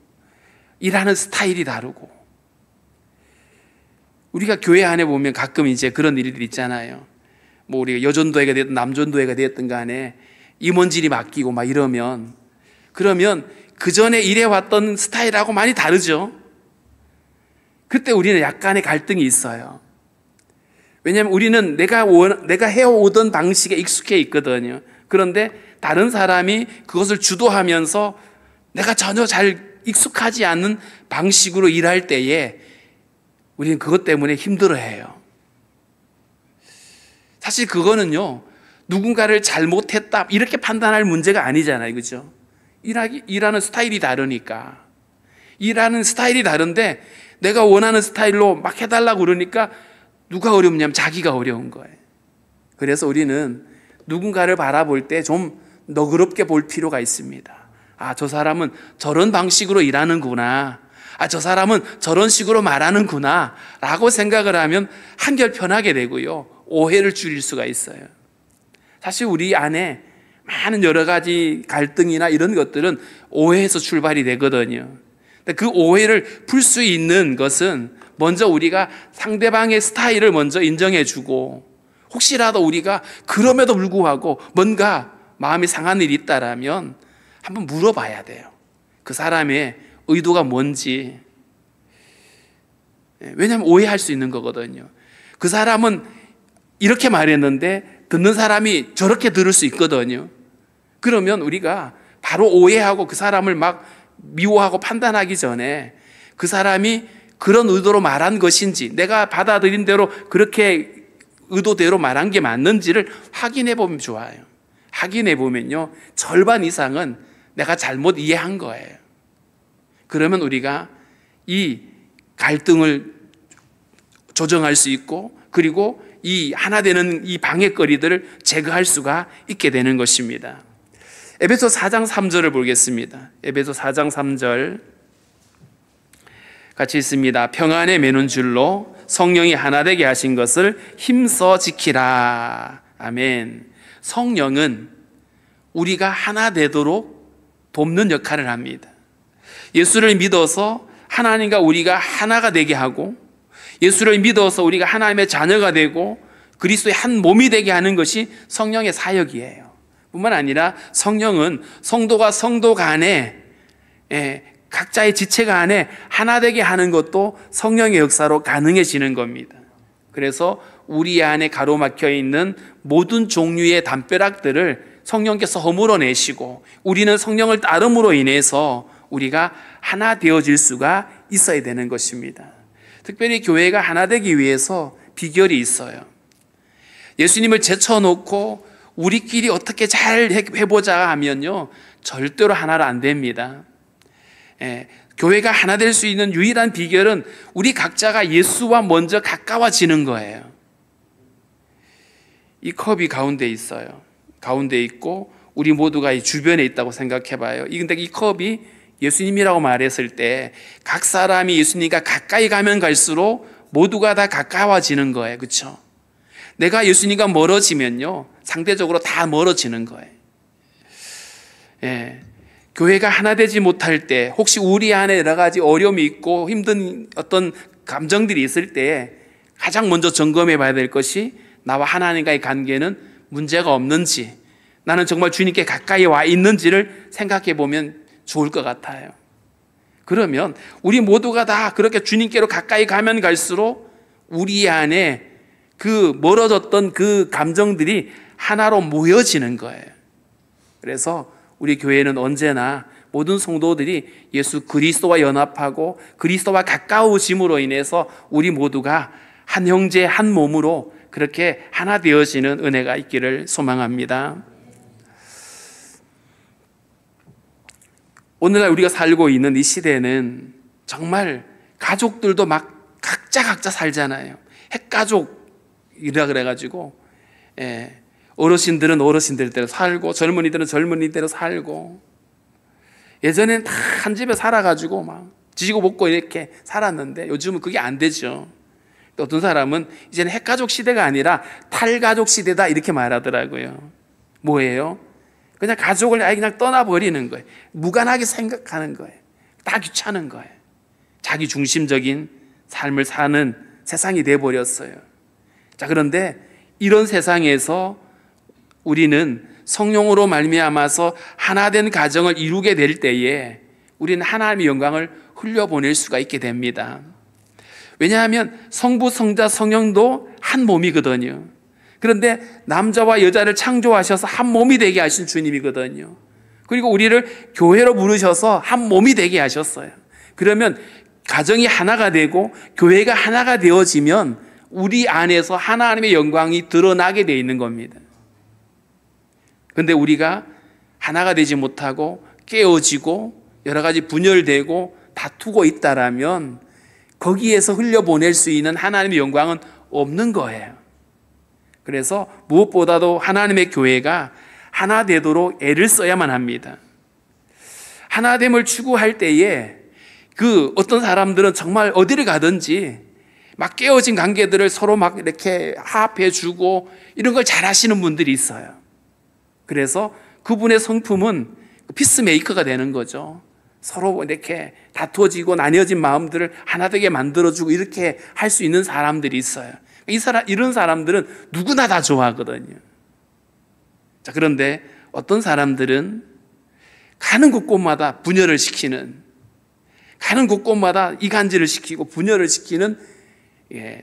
S1: 일하는 스타일이 다르고. 우리가 교회 안에 보면 가끔 이제 그런 일들이 있잖아요. 뭐 우리가 여전도회가 됐든 남전도회가 됐든 간에 임원질이 맡기고 막 이러면, 그러면 그 전에 일해왔던 스타일하고 많이 다르죠. 그때 우리는 약간의 갈등이 있어요. 왜냐하면 우리는 내가 해오던 방식에 익숙해 있거든요. 그런데 다른 사람이 그것을 주도하면서 내가 전혀 잘 익숙하지 않는 방식으로 일할 때에 우리는 그것 때문에 힘들어해요. 사실 그거는요, 누군가를 잘못했다 이렇게 판단할 문제가 아니잖아요. 그죠? 일하는 스타일이 다르니까. 일하는 스타일이 다른데 내가 원하는 스타일로 막 해달라고 그러니까 누가 어렵냐면 자기가 어려운 거예요. 그래서 우리는 누군가를 바라볼 때 좀 너그럽게 볼 필요가 있습니다. 아, 저 사람은 저런 방식으로 일하는구나. 아, 저 사람은 저런 식으로 말하는구나 라고 생각을 하면 한결 편하게 되고요, 오해를 줄일 수가 있어요. 사실 우리 안에 많은 여러 가지 갈등이나 이런 것들은 오해에서 출발이 되거든요. 근데 그 오해를 풀 수 있는 것은 먼저 우리가 상대방의 스타일을 먼저 인정해주고, 혹시라도 우리가 그럼에도 불구하고 뭔가 마음이 상한 일이 있다라면 한번 물어봐야 돼요. 그 사람의 의도가 뭔지. 왜냐하면 오해할 수 있는 거거든요. 그 사람은 이렇게 말했는데 듣는 사람이 저렇게 들을 수 있거든요. 그러면 우리가 바로 오해하고 그 사람을 막 미워하고 판단하기 전에 그 사람이 그런 의도로 말한 것인지, 내가 받아들인 대로 그렇게 의도대로 말한 게 맞는지를 확인해 보면 좋아요. 확인해 보면요, 절반 이상은 내가 잘못 이해한 거예요. 그러면 우리가 이 갈등을 조정할 수 있고, 그리고 이 하나 되는 이 방해거리들을 제거할 수가 있게 되는 것입니다. 에베소 4장 3절을 보겠습니다. 에베소 4장 3절 같이 있습니다. 평안에 매는 줄로 성령이 하나 되게 하신 것을 힘써 지키라. 아멘. 성령은 우리가 하나 되도록 돕는 역할을 합니다. 예수를 믿어서 하나님과 우리가 하나가 되게 하고, 예수를 믿어서 우리가 하나님의 자녀가 되고 그리스도의 한 몸이 되게 하는 것이 성령의 사역이에요. 뿐만 아니라 성령은 성도가 성도 간에, 각자의 지체가 안에 하나 되게 하는 것도 성령의 역사로 가능해지는 겁니다. 그래서 우리 안에 가로막혀 있는 모든 종류의 담벼락들을 성령께서 허물어내시고, 우리는 성령을 따름으로 인해서 우리가 하나 되어질 수가 있어야 되는 것입니다. 특별히 교회가 하나 되기 위해서 비결이 있어요. 예수님을 제쳐놓고 우리끼리 어떻게 잘 해보자 하면요, 절대로 하나로 안 됩니다. 교회가 하나 될 수 있는 유일한 비결은 우리 각자가 예수와 먼저 가까워지는 거예요. 이 컵이 가운데 있어요. 가운데 있고 우리 모두가 이 주변에 있다고 생각해 봐요. 근데 이 컵이 예수님이라고 말했을 때 각 사람이 예수님과 가까이 가면 갈수록 모두가 다 가까워지는 거예요. 그렇죠? 내가 예수님과 멀어지면요, 상대적으로 다 멀어지는 거예요. 예. 교회가 하나 되지 못할 때, 혹시 우리 안에 여러 가지 어려움이 있고 힘든 어떤 감정들이 있을 때 가장 먼저 점검해 봐야 될 것이 나와 하나님과의 관계는 문제가 없는지, 나는 정말 주님께 가까이 와 있는지를 생각해 보면 좋을 것 같아요. 그러면 우리 모두가 다 그렇게 주님께로 가까이 가면 갈수록 우리 안에 그 멀어졌던 그 감정들이 하나로 모여지는 거예요. 그래서 우리 교회는 언제나 모든 성도들이 예수 그리스도와 연합하고 그리스도와 가까워짐으로 인해서 우리 모두가 한 형제 한 몸으로 그렇게 하나 되어지는 은혜가 있기를 소망합니다. 오늘날 우리가 살고 있는 이 시대는 정말 가족들도 막 각자 살잖아요. 핵가족이라 그래가지고, 어르신들은 어르신들대로 살고 젊은이들은 젊은이대로 살고, 예전엔 다 한 집에 살아가지고 막 지지고 볶고 이렇게 살았는데 요즘은 그게 안 되죠. 또 어떤 사람은 이제는 핵가족 시대가 아니라 탈가족 시대다 이렇게 말하더라고요. 뭐예요? 그냥 가족을 아예 그냥 떠나버리는 거예요. 무관하게 생각하는 거예요. 다 귀찮은 거예요. 자기 중심적인 삶을 사는 세상이 돼버렸어요. 자, 그런데 이런 세상에서 우리는 성령으로 말미암아서 하나된 가정을 이루게 될 때에 우리는 하나님의 영광을 흘려보낼 수가 있게 됩니다. 왜냐하면 성부, 성자, 성령도 한 몸이거든요. 그런데 남자와 여자를 창조하셔서 한 몸이 되게 하신 주님이거든요. 그리고 우리를 교회로 부르셔서 한 몸이 되게 하셨어요. 그러면 가정이 하나가 되고 교회가 하나가 되어지면 우리 안에서 하나님의 영광이 드러나게 되어 있는 겁니다. 그런데 우리가 하나가 되지 못하고 깨어지고 여러 가지 분열되고 다투고 있다라면 거기에서 흘려보낼 수 있는 하나님의 영광은 없는 거예요. 그래서 무엇보다도 하나님의 교회가 하나 되도록 애를 써야만 합니다. 하나됨을 추구할 때에 그 어떤 사람들은 정말 어디를 가든지 막 깨어진 관계들을 서로 막 이렇게 화합해 주고 이런 걸 잘 하시는 분들이 있어요. 그래서 그분의 성품은 피스메이커가 되는 거죠. 서로 이렇게 다투어지고 나뉘어진 마음들을 하나 되게 만들어주고 이렇게 할 수 있는 사람들이 있어요. 이런 사람들은 누구나 다 좋아하거든요. 자, 그런데 어떤 사람들은 가는 곳곳마다 분열을 시키는, 가는 곳곳마다 이간질을 시키고 분열을 시키는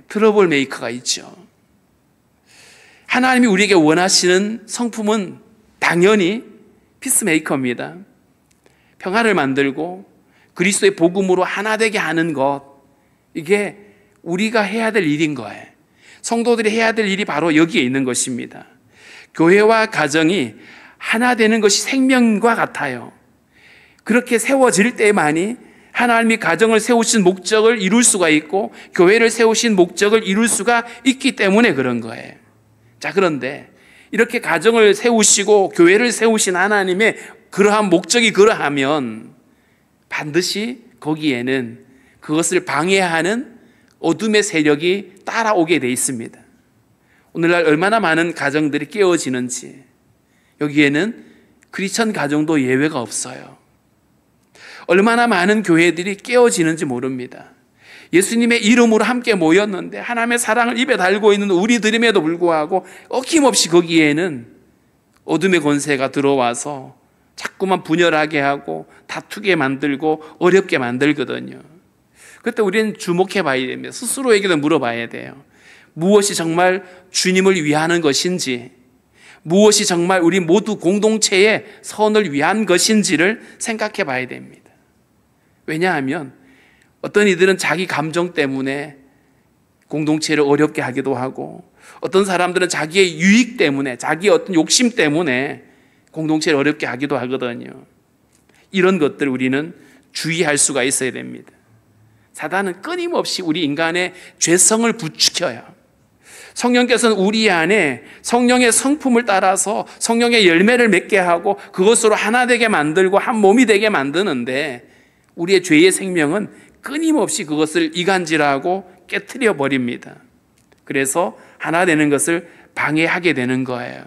S1: 트러블 메이커가 있죠. 하나님이 우리에게 원하시는 성품은 당연히 피스메이커입니다. 평화를 만들고 그리스도의 복음으로 하나 되게 하는 것, 이게 우리가 해야 될 일인 거예요. 성도들이 해야 될 일이 바로 여기에 있는 것입니다. 교회와 가정이 하나 되는 것이 생명과 같아요. 그렇게 세워질 때만이 하나님이 가정을 세우신 목적을 이룰 수가 있고 교회를 세우신 목적을 이룰 수가 있기 때문에 그런 거예요. 자, 그런데 이렇게 가정을 세우시고 교회를 세우신 하나님의 그러한 목적이 그러하면 반드시 거기에는 그것을 방해하는 어둠의 세력이 따라오게 돼 있습니다. 오늘날 얼마나 많은 가정들이 깨어지는지, 여기에는 크리스천 가정도 예외가 없어요. 얼마나 많은 교회들이 깨어지는지 모릅니다. 예수님의 이름으로 함께 모였는데 하나님의 사랑을 입에 달고 있는 우리들임에도 불구하고 어김없이 거기에는 어둠의 권세가 들어와서 자꾸만 분열하게 하고 다투게 만들고 어렵게 만들거든요. 그때 우리는 주목해 봐야 됩니다. 스스로에게도 물어봐야 돼요. 무엇이 정말 주님을 위하는 것인지, 무엇이 정말 우리 모두 공동체의 선을 위한 것인지를 생각해 봐야 됩니다. 왜냐하면 어떤 이들은 자기 감정 때문에 공동체를 어렵게 하기도 하고, 어떤 사람들은 자기의 유익 때문에, 자기의 어떤 욕심 때문에 공동체를 어렵게 하기도 하거든요. 이런 것들 우리는 주의할 수가 있어야 됩니다. 사단은 끊임없이 우리 인간의 죄성을 부추겨요. 성령께서는 우리 안에 성령의 성품을 따라서 성령의 열매를 맺게 하고 그것으로 하나 되게 만들고 한 몸이 되게 만드는데 우리의 죄의 생명은 끊임없이 그것을 이간질하고 깨트려 버립니다. 그래서 하나 되는 것을 방해하게 되는 거예요.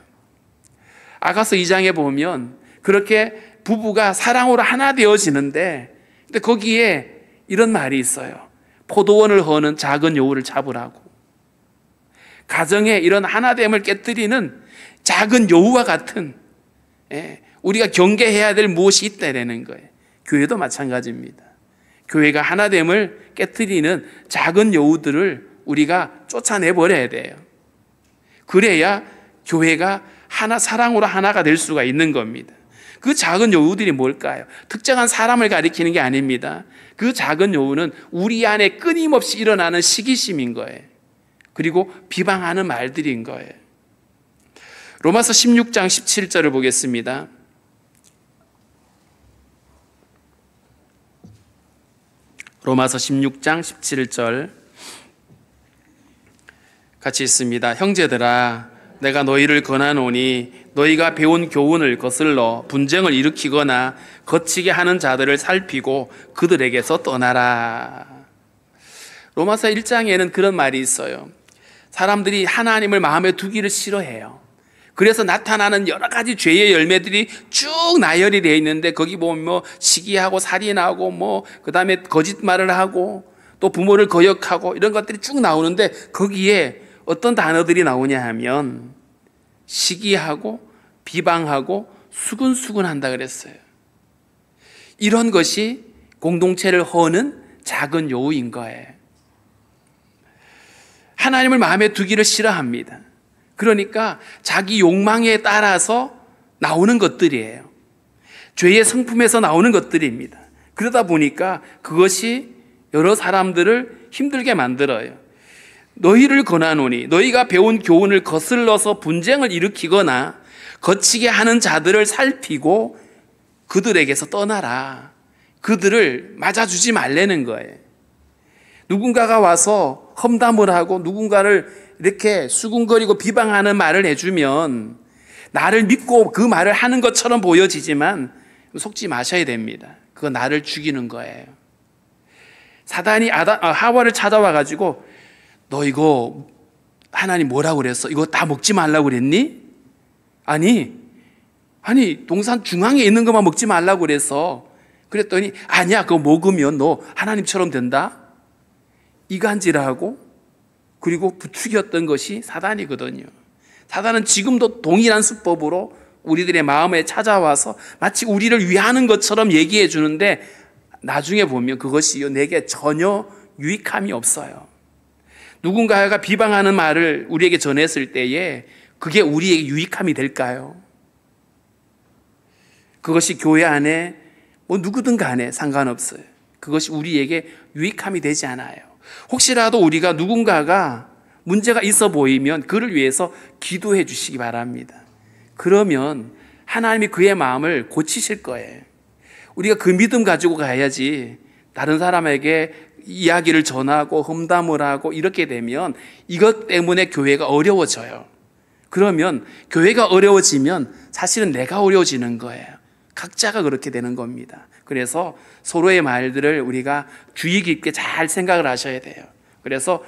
S1: 아가서 2장에 보면 그렇게 부부가 사랑으로 하나 되어지는데 근데 거기에 이런 말이 있어요. 포도원을 허는 작은 여우를 잡으라고. 가정에 이런 하나됨을 깨뜨리는 작은 여우와 같은 우리가 경계해야 될 무엇이 있다라는 거예요. 교회도 마찬가지입니다. 교회가 하나됨을 깨뜨리는 작은 여우들을 우리가 쫓아내버려야 돼요. 그래야 교회가 사랑으로 하나가 될 수가 있는 겁니다. 그 작은 여우들이 뭘까요? 특정한 사람을 가리키는 게 아닙니다. 그 작은 여우는 우리 안에 끊임없이 일어나는 시기심인 거예요. 그리고 비방하는 말들인 거예요. 로마서 16장 17절을 보겠습니다. 로마서 16장 17절 같이 있습니다. 형제들아 내가 너희를 권하노니 너희가 배운 교훈을 거슬러 분쟁을 일으키거나 거치게 하는 자들을 살피고 그들에게서 떠나라. 로마서 1장에는 그런 말이 있어요. 사람들이 하나님을 마음에 두기를 싫어해요. 그래서 나타나는 여러 가지 죄의 열매들이 쭉 나열이 되어 있는데 거기 보면 뭐 시기하고 살인하고 뭐 그다음에 거짓말을 하고 또 부모를 거역하고 이런 것들이 쭉 나오는데 거기에 어떤 단어들이 나오냐 하면 시기하고 비방하고 수근수근한다 그랬어요. 이런 것이 공동체를 허는 작은 여우인 거예요. 하나님을 마음에 두기를 싫어합니다. 그러니까 자기 욕망에 따라서 나오는 것들이에요. 죄의 성품에서 나오는 것들입니다. 그러다 보니까 그것이 여러 사람들을 힘들게 만들어요. 너희를 권하노니 너희가 배운 교훈을 거슬러서 분쟁을 일으키거나 거치게 하는 자들을 살피고 그들에게서 떠나라. 그들을 맞아주지 말라는 거예요. 누군가가 와서 험담을 하고 누군가를 이렇게 수군거리고 비방하는 말을 해주면 나를 믿고 그 말을 하는 것처럼 보여지지만 속지 마셔야 됩니다. 그거 나를 죽이는 거예요. 사단이 하와를 찾아와 가지고 너 이거 하나님 뭐라고 그랬어? 이거 다 먹지 말라고 그랬니? 아니 동산 중앙에 있는 것만 먹지 말라고 그랬어. 그랬더니 아니야 그거 먹으면 너 하나님처럼 된다. 이간질하고 그리고 부추겼던 것이 사단이거든요. 사단은 지금도 동일한 수법으로 우리들의 마음에 찾아와서 마치 우리를 위하는 것처럼 얘기해 주는데 나중에 보면 그것이 내게 전혀 유익함이 없어요. 누군가가 비방하는 말을 우리에게 전했을 때에 그게 우리에게 유익함이 될까요? 그것이 교회 안에 뭐 누구든 간에 상관없어요. 그것이 우리에게 유익함이 되지 않아요. 혹시라도 우리가 누군가가 문제가 있어 보이면 그를 위해서 기도해 주시기 바랍니다. 그러면 하나님이 그의 마음을 고치실 거예요. 우리가 그 믿음 가지고 가야지 다른 사람에게 이야기를 전하고 험담을 하고 이렇게 되면 이것 때문에 교회가 어려워져요. 그러면 교회가 어려워지면 사실은 내가 어려워지는 거예요. 각자가 그렇게 되는 겁니다. 그래서 서로의 말들을 우리가 주의 깊게 잘 생각을 하셔야 돼요. 그래서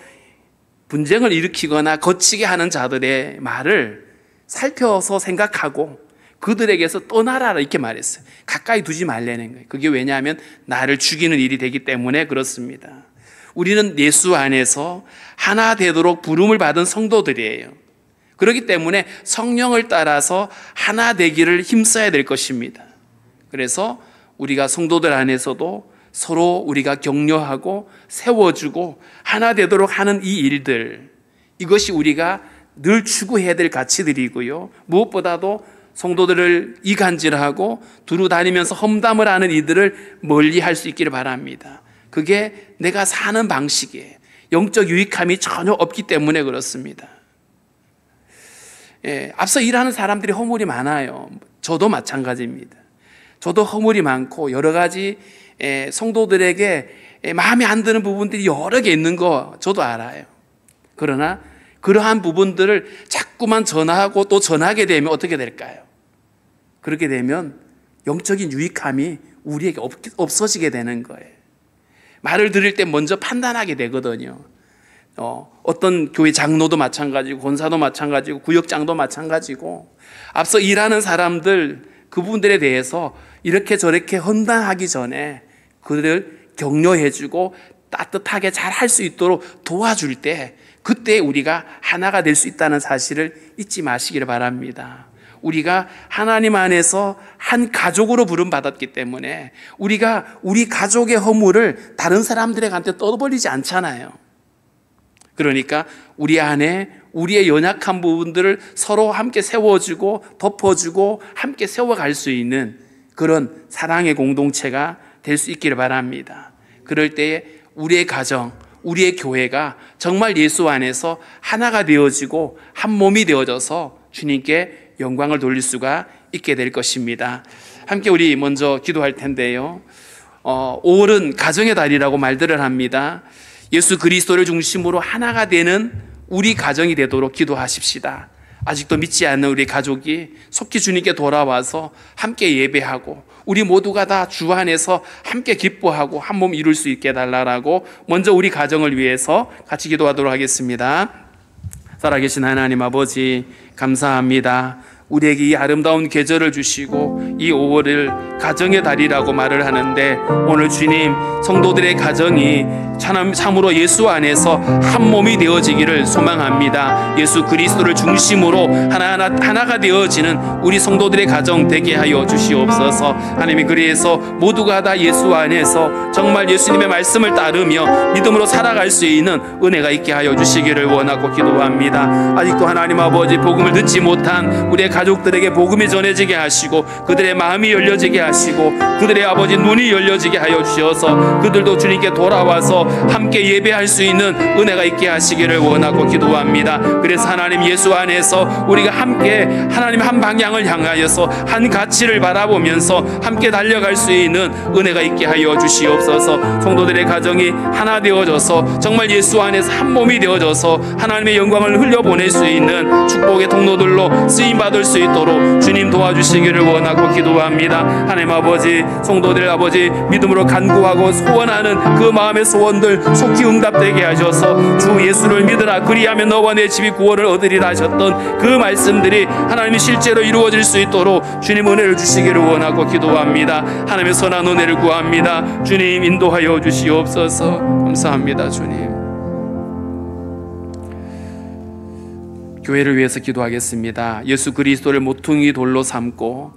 S1: 분쟁을 일으키거나 거치게 하는 자들의 말을 살펴서 생각하고 그들에게서 떠나라 이렇게 말했어요. 가까이 두지 말라는 거예요. 그게 왜냐하면 나를 죽이는 일이 되기 때문에 그렇습니다. 우리는 예수 안에서 하나 되도록 부름을 받은 성도들이에요. 그렇기 때문에 성령을 따라서 하나 되기를 힘써야 될 것입니다. 그래서 우리가 성도들 안에서도 서로 우리가 격려하고 세워주고 하나 되도록 하는 이 일들, 이것이 우리가 늘 추구해야 될 가치들이고요. 무엇보다도 성도들을 이간질하고 두루 다니면서 험담을 하는 이들을 멀리할 수 있기를 바랍니다. 그게 내가 사는 방식이에요. 영적 유익함이 전혀 없기 때문에 그렇습니다. 앞서 일하는 사람들이 허물이 많아요. 저도 마찬가지입니다. 저도 허물이 많고 여러 가지 성도들에게 마음에 안 드는 부분들이 여러 개 있는 거 저도 알아요. 그러나 그러한 부분들을 자꾸만 전하고 또 전하게 되면 어떻게 될까요? 그렇게 되면 영적인 유익함이 우리에게 없어지게 되는 거예요. 말을 들을 때 먼저 판단하게 되거든요. 어떤 교회 장로도 마찬가지고 권사도 마찬가지고 구역장도 마찬가지고 앞서 일하는 사람들 그분들에 대해서 이렇게 저렇게 헌당하기 전에 그들을 격려해주고 따뜻하게 잘 할 수 있도록 도와줄 때 그때 우리가 하나가 될 수 있다는 사실을 잊지 마시기를 바랍니다. 우리가 하나님 안에서 한 가족으로 부름받았기 때문에 우리가 우리 가족의 허물을 다른 사람들한테 떠벌리지 않잖아요. 그러니까 우리 안에 우리의 연약한 부분들을 서로 함께 세워주고 덮어주고 함께 세워갈 수 있는 그런 사랑의 공동체가 될 수 있기를 바랍니다. 그럴 때에 우리의 가정, 우리의 교회가 정말 예수 안에서 하나가 되어지고 한 몸이 되어져서 주님께 영광을 돌릴 수가 있게 될 것입니다. 함께 우리 먼저 기도할 텐데요. 5월은 가정의 달이라고 말들을 합니다. 예수 그리스도를 중심으로 하나가 되는 우리 가정이 되도록 기도하십시다. 아직도 믿지 않는 우리 가족이 속히 주님께 돌아와서 함께 예배하고 우리 모두가 다 주 안에서 함께 기뻐하고 한 몸 이룰 수 있게 해달라고 먼저 우리 가정을 위해서 같이 기도하도록 하겠습니다. 살아계신 하나님 아버지 감사합니다. 우리에게 이 아름다운 계절을 주시고 이 5월을 가정의 달이라고 말을 하는데 오늘 주님 성도들의 가정이 참으로 예수 안에서 한 몸이 되어지기를 소망합니다. 예수 그리스도를 중심으로 하나가 되어지는 우리 성도들의 가정 되게 하여 주시옵소서. 하나님이 그리해서 모두가 다 예수 안에서 정말 예수님의 말씀을 따르며 믿음으로 살아갈 수 있는 은혜가 있게 하여 주시기를 원하고 기도합니다. 아직도 하나님 아버지 복음을 듣지 못한 우리의 가족들에게 복음이 전해지게 하시고 그들의 마음이 열려지게 하시고 그들의 아버지 눈이 열려지게 하여 주셔서 그들도 주님께 돌아와서 함께 예배할 수 있는 은혜가 있게 하시기를 원하고 기도합니다. 그래서 하나님 예수 안에서 우리가 함께 하나님 한 방향을 향하여서 한 가치를 바라보면서 함께 달려갈 수 있는 은혜가 있게 하여 주시옵소서. 성도들의 가정이 하나 되어져서 정말 예수 안에서 한 몸이 되어져서 하나님의 영광을 흘려보낼 수 있는 축복의 통로들로 쓰임받을 수 있도록 주님 도와주시기를 원하고 기도합니다. 하나님 아버지 성도들 아버지 믿음으로 간구하고 소원하는 그 마음의 소원들 속히 응답되게 하셔서 주 예수를 믿으라 그리하면 너와 내 집이 구원을 얻으리라 하셨던 그 말씀들이 하나님이 실제로 이루어질 수 있도록 주님 은혜를 주시기를 원하고 기도합니다. 하나님의 선한 은혜를 구합니다. 주님 인도하여 주시옵소서. 감사합니다. 주님. 교회를 위해서 기도하겠습니다. 예수 그리스도를 모퉁이 돌로 삼고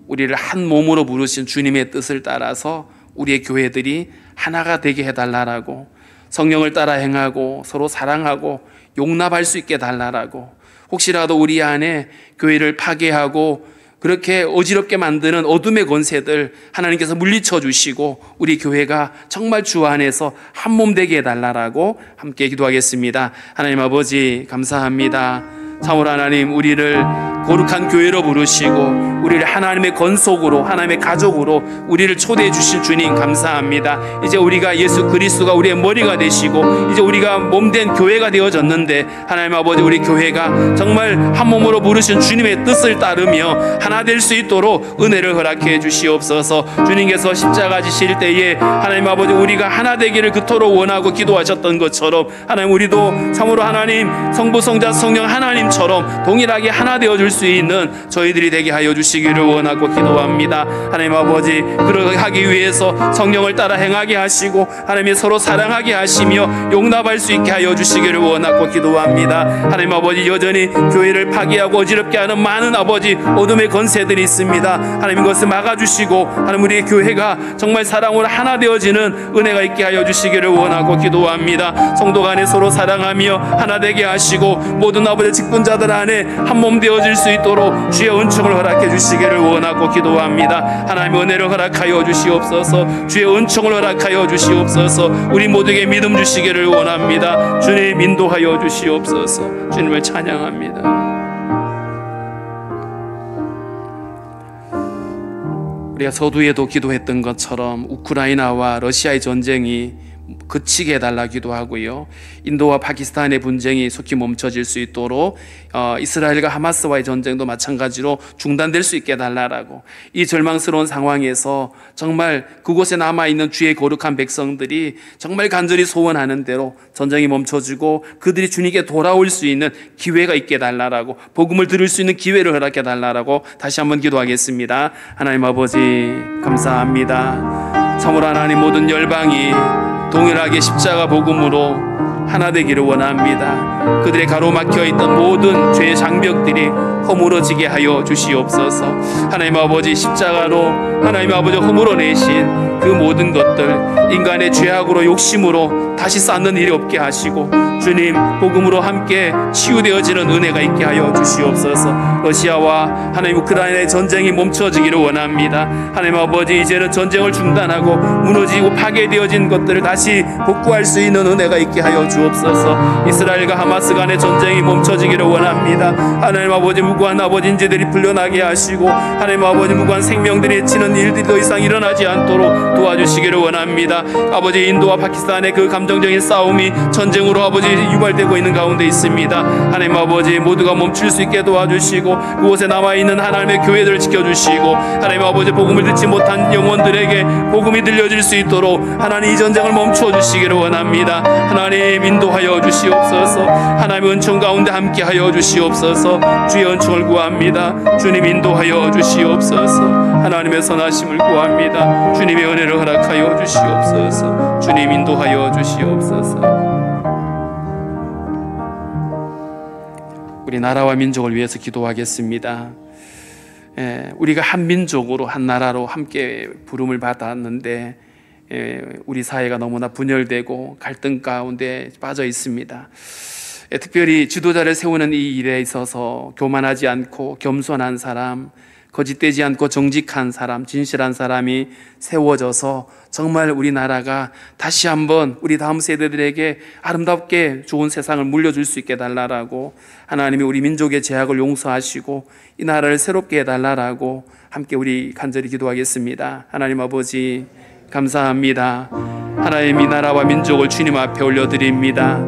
S1: 우리를 한 몸으로 부르신 주님의 뜻을 따라서 우리의 교회들이 하나가 되게 해달라고 성령을 따라 행하고 서로 사랑하고 용납할 수 있게 달라고 혹시라도 우리 안에 교회를 파괴하고 그렇게 어지럽게 만드는 어둠의 권세들 하나님께서 물리쳐 주시고 우리 교회가 정말 주 안에서 한 몸 되게 해달라고 함께 기도하겠습니다. 하나님 아버지 감사합니다. 참으로 하나님 우리를 거룩한 교회로 부르시고 우리를 하나님의 건속으로 하나님의 가족으로 우리를 초대해 주신 주님 감사합니다. 이제 우리가 예수 그리스도가 우리의 머리가 되시고 이제 우리가 몸된 교회가 되어졌는데 하나님 아버지 우리 교회가 정말 한 몸으로 부르신 주님의 뜻을 따르며 하나 될 수 있도록 은혜를 허락해 주시옵소서. 주님께서 십자가 지실 때에 하나님 아버지 우리가 하나 되기를 그토록 원하고 기도하셨던 것처럼 하나님 우리도 참으로 하나님 성부 성자 성령 하나님처럼 동일하게 하나 되어줄 수 있는 저희들이 되게 하여 주시기를 원하고 기도합니다. 하나님 아버지 그렇게 하기 위해서 성령을 따라 행하게 하시고 하나님이 서로 사랑하게 하시며 용납할 수 있게 하여 주시기를 원하고 기도합니다. 하나님 아버지 여전히 교회를 파괴하고 어지럽게 하는 많은 아버지 어둠의 권세들이 있습니다. 하나님 이것을 막아주시고 하나님 우리의 교회가 정말 사랑으로 하나 되어지는 은혜가 있게 하여 주시기를 원하고 기도합니다. 성도 간에 서로 사랑하며 하나 되게 하시고 모든 아버지 직분자들 안에 한 몸 되어질 수 있도록 주의 은총을 허락해 주시기를 원하고 기도합니다. 하나님의 은혜를 허락하여 주시옵소서. 주의 은총을 허락하여 주시옵소서. 우리 모두에게 믿음 주시기를 원합니다. 주님 인도하여 주시옵소서. 주님을 찬양합니다. 우리가 서두에도 기도했던 것처럼 우크라이나와 러시아의 전쟁이 그치게 해달라 기도하고요. 인도와 파키스탄의 분쟁이 속히 멈춰질 수 있도록 이스라엘과 하마스와의 전쟁도 마찬가지로 중단될 수 있게 해달라고, 이 절망스러운 상황에서 정말 그곳에 남아있는 주의 거룩한 백성들이 정말 간절히 소원하는 대로 전쟁이 멈춰지고 그들이 주님께 돌아올 수 있는 기회가 있게 해달라고, 복음을 들을 수 있는 기회를 허락해 달라고 다시 한번 기도하겠습니다. 하나님 아버지 감사합니다. 참으로 하나님, 모든 열방이 동일하게 십자가 복음으로 하나 되기를 원합니다. 그들의 가로막혀 있던 모든 죄의 장벽들이 허물어지게 하여 주시옵소서. 하나님 아버지, 십자가로 하나님 아버지 허물어내신 그 모든 것들, 인간의 죄악으로 욕심으로 다시 쌓는 일이 없게 하시고 주님 복음으로 함께 치유되어지는 은혜가 있게 하여 주시옵소서. 러시아와 하나님 우크라이나의 전쟁이 멈춰지기를 원합니다. 하나님 아버지, 이제는 전쟁을 중단하고 무너지고 파괴되어진 것들을 다시 복구할 수 있는 은혜가 있게 하여 주옵소서. 이스라엘과 하마스 간의 전쟁이 멈춰지기를 원합니다. 하나님 아버지, 무고한 아버지 인재들이 풀려나게 하시고 하나님 아버지, 무고한 생명들이 해치는 일들이 더 이상 일어나지 않도록 도와주시기를 원합니다. 아버지, 인도와 파키스탄의 그 감정적인 싸움이 전쟁으로 아버지 유발되고 있는 가운데 있습니다. 하나님 아버지, 모두가 멈출 수 있게 도와주시고 그곳에 남아있는 하나님의 교회들을 지켜주시고 하나님 아버지, 복음을 듣지 못한 영혼들에게 복음이 들려질 수 있도록 하나님 이 전쟁을 멈춰주시기를 원합니다. 하나님 인도하여 주시옵소서. 하나님의 은총 가운데 함께하여 주시옵소서. 주의 은총을 구합니다. 주님 인도하여 주시옵소서. 하나님의 선하심을 구합니다. 주님의 은혜를 허락하여 주시옵소서. 주님 인도하여 주시옵소서. 우리 나라와 민족을 위해서 기도하겠습니다. 우리가 한 민족으로 한 나라로 함께 부름을 받았는데 우리 사회가 너무나 분열되고 갈등 가운데 빠져 있습니다. 특별히 지도자를 세우는 이 일에 있어서 교만하지 않고 겸손한 사람, 거짓되지 않고 정직한 사람, 진실한 사람이 세워져서 정말 우리나라가 다시 한번 우리 다음 세대들에게 아름답게 좋은 세상을 물려줄 수 있게 해달라고, 하나님이 우리 민족의 죄악을 용서하시고 이 나라를 새롭게 해달라고 함께 우리 간절히 기도하겠습니다. 하나님 아버지 감사합니다. 하나님, 이 나라와 민족을 주님 앞에 올려드립니다.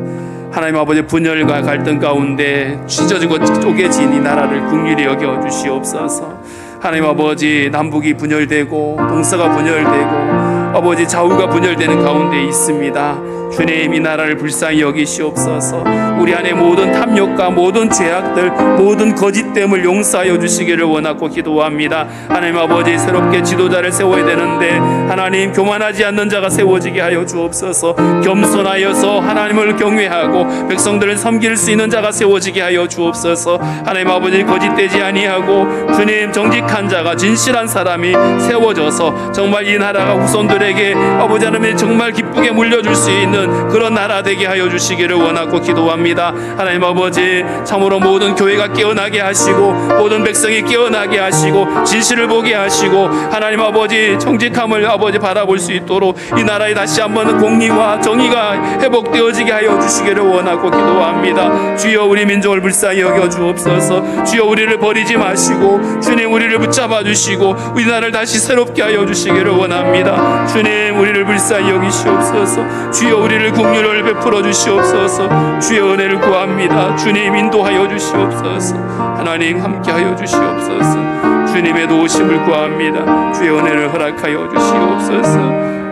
S1: 하나님 아버지, 분열과 갈등 가운데 찢어지고 쪼개진 이 나라를 긍휼히 여겨 주시옵소서. 하나님 아버지, 남북이 분열되고 동서가 분열되고 아버지 좌우가 분열되는 가운데 있습니다. 주님, 이 나라를 불쌍히 여기시옵소서. 우리 안에 모든 탐욕과 모든 죄악들, 모든 거짓됨을 용서하여 주시기를 원하고 기도합니다. 하나님 아버지, 새롭게 지도자를 세워야 되는데 하나님, 교만하지 않는 자가 세워지게 하여 주옵소서. 겸손하여서 하나님을 경외하고 백성들을 섬길 수 있는 자가 세워지게 하여 주옵소서. 하나님 아버지, 거짓되지 아니하고 주님 정직한 자가, 진실한 사람이 세워져서 정말 이 나라가 후손들에게 아버지 하나님 정말 기쁘게 물려줄 수 있는 그런 나라 되게 하여 주시기를 원하고 기도합니다. 하나님 아버지, 참으로 모든 교회가 깨어나게 하시고 모든 백성이 깨어나게 하시고 진실을 보게 하시고 하나님 아버지, 정직함을 아버지 바라볼 수 있도록 이 나라에 다시 한번 공의와 정의가 회복되어지게 하여 주시기를 원하고 기도합니다. 주여, 우리 민족을 불쌍히 여겨 주옵소서. 주여, 우리를 버리지 마시고 주님, 우리를 붙잡아 주시고 우리나라를 다시 새롭게 하여 주시기를 원합니다. 주님, 우리를 불쌍히 여기시옵소서. 주여, 우리를 긍휼을 베풀어 주시옵소서. 주의 은혜를 구합니다. 주님, 인도하여 주시옵소서. 하나님, 함께하여 주시옵소서. 주님의 도우심을 구합니다. 주의 은혜를 허락하여 주시옵소서.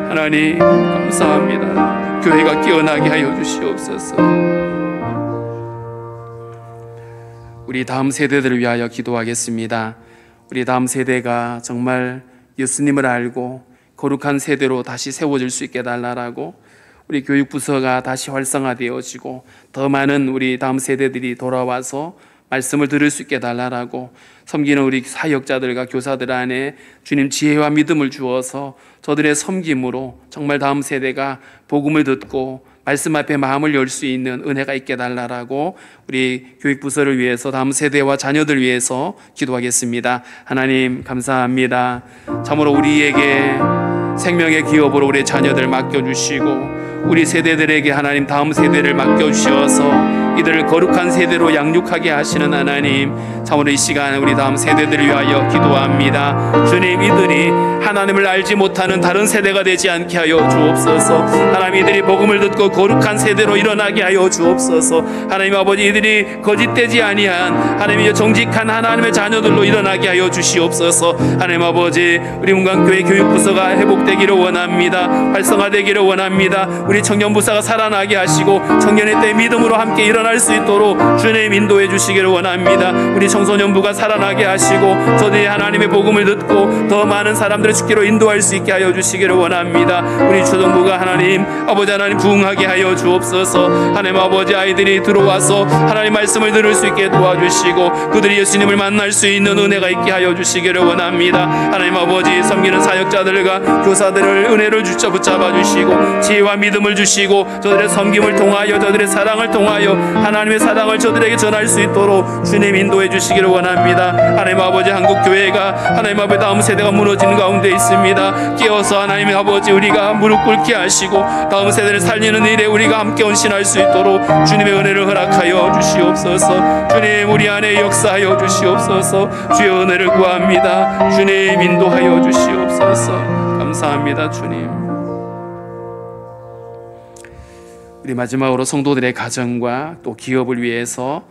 S1: 하나님 감사합니다. 교회가 깨어나게 하여 주시옵소서. 우리 다음 세대들을 위하여 기도하겠습니다. 우리 다음 세대가 정말 예수님을 알고 거룩한 세대로 다시 세워질 수 있게 해달라고, 우리 교육부서가 다시 활성화되어지고 더 많은 우리 다음 세대들이 돌아와서 말씀을 들을 수 있게 해달라고, 섬기는 우리 사역자들과 교사들 안에 주님 지혜와 믿음을 주어서 저들의 섬김으로 정말 다음 세대가 복음을 듣고 말씀 앞에 마음을 열 수 있는 은혜가 있게 해달라고 우리 교육부서를 위해서, 다음 세대와 자녀들 위해서 기도하겠습니다. 하나님 감사합니다. 참으로 우리에게 생명의 기업으로 우리 자녀들 맡겨주시고 우리 세대들에게 하나님 다음 세대를 맡겨주셔서 이들을 거룩한 세대로 양육하게 하시는 하나님, 참으로 이 시간 우리 다음 세대들을 위하여 기도합니다. 주님, 이들이 하나님을 알지 못하는 다른 세대가 되지 않게 하여 주옵소서. 하나님, 이들이 복음을 듣고 거룩한 세대로 일어나게 하여 주옵소서. 하나님 아버지, 이들이 거짓되지 아니한 하나님의 정직한 하나님의 자녀들로 일어나게 하여 주시옵소서. 하나님 아버지, 우리 문광교회 교육부서가 회복되기를 원합니다. 활성화되기를 원합니다. 우리 청년부서가 살아나게 하시고 청년의 때 믿음으로 함께 일어날 수 있도록 주님 인도해 주시기를 원합니다. 우리 청소년부가 살아나게 하시고 저들이 하나님의 복음을 듣고 더 많은 사람들을 주께로 인도할 수 있게 하여 주시기를 원합니다. 우리 초등부가 하나님 아버지 하나님 부흥하게 하여 주옵소서. 하나님 아버지, 아이들이 들어와서 하나님 말씀을 들을 수 있게 도와주시고 그들이 예수님을 만날 수 있는 은혜가 있게 하여 주시기를 원합니다. 하나님 아버지, 섬기는 사역자들과 교사들을 은혜를 붙잡아 주시고 지혜와 믿음을 주시고 저들의 섬김을 통하여 저들의 사랑을 통하여 하나님의 사랑을 저들에게 전할 수 있도록 주님 인도해 주시기를 원합니다. 하나님 아버지, 한국교회가 하나님 아버지 다음 세대가 무너지는 가운데 있습니다. 깨어서 하나님 아버지 우리가 무릎 꿇게 하시고 다음 세대를 살리는 일에 우리가 함께 헌신할 수 있도록 주님의 은혜를 허락하여 주시옵소서. 주님, 우리 안에 역사하여 주시옵소서. 주의 은혜를 구합니다. 주님, 인도하여 주시옵소서. 감사합니다. 주님. 우리 마지막으로 성도들의 가정과 또 기업을 위해서,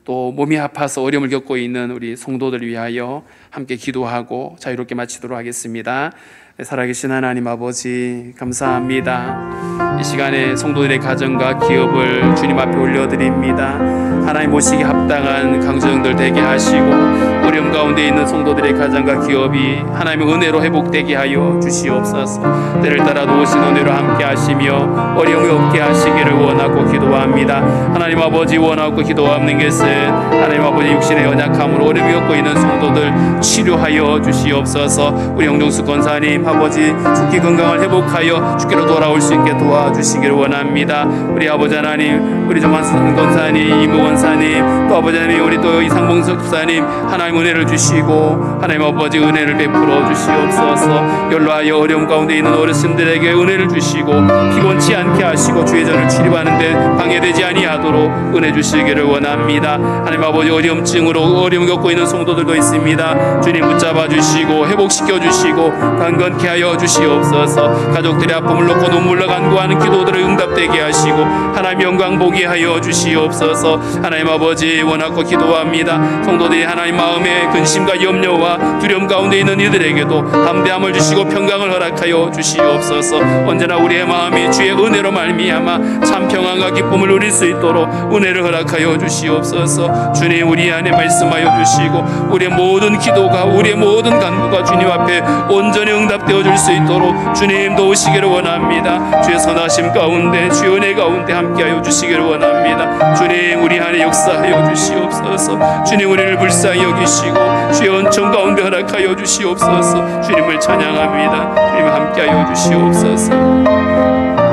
S1: 또 몸이 아파서 어려움을 겪고 있는 우리 성도들을 위하여 함께 기도하고 자유롭게 마치도록 하겠습니다. 살아계신 하나님 아버지, 감사합니다. 이 시간에 성도들의 가정과 기업을 주님 앞에 올려드립니다. 하나님 모시기 합당한 강정들 되게 하시고 어려움 가운데 있는 성도들의 가정과 기업이 하나님의 은혜로 회복되게 하여 주시옵소서. 때를 따라 놓으신 은혜로 함께 하시며 어려움이 없게 하시기를 원하고 기도합니다. 하나님 아버지, 원하고 기도하는 것은 하나님 아버지 육신의 연약함으로 어려움이 겪고 있는 성도들 치료하여 주시옵소서. 우리 영종수 권사님 아버지 죽기 건강을 회복하여 주께로 돌아올 수 있게 도와주시기를 원합니다. 우리 아버지 하나님, 우리 정한선 권사님, 이모 권사님, 또 아버지 하나님, 우리 또 이상봉석 집사님, 하나님 은혜를 주시고 하나님 아버지 은혜를 베풀어 주시옵소서. 연로하여 어려움 가운데 있는 어르신들에게 은혜를 주시고 피곤치 않게 하시고 주의 전을 출입하는데 방해되지 아니하도록 은혜 주시기를 원합니다. 하나님 아버지, 어려움증으로 어려움 겪고 있는 성도들도 있습니다. 주님 붙잡아 주시고 회복시켜 주시고 강건케 하여 주시옵소서. 가족들의 아픔을 놓고 눈물로 간구하는 기도들을 응답되게 하시고 하나님 영광 보게 하여 주시옵소서. 하나님 아버지, 원하고 기도합니다. 성도들이 하나님 마음에 근심과 염려와 두려움 가운데 있는 이들에게도 담대함을 주시고 평강을 허락하여 주시옵소서. 언제나 우리의 마음이 주의 은혜로 말미암아 참 평안과 기쁨을 누릴 수 있도록 은혜를 허락하여 주시옵소서. 주님, 우리 안에 말씀하여 주시고 우리의 모든 기도가, 우리의 모든 간구가 주님 앞에 온전히 응답되어 줄 수 있도록 주님 도우시기를 원합니다. 주의 선하심 가운데, 주의 은혜 가운데 함께하여 주시기를 원합니다. 주님, 우리 안에 역사하여 주시옵소서. 주님, 우리를 불쌍히 여기시고 주의 은총 가운데 허락하여 주시옵소서. 주님을 찬양합니다. 주님 함께하여 주시옵소서.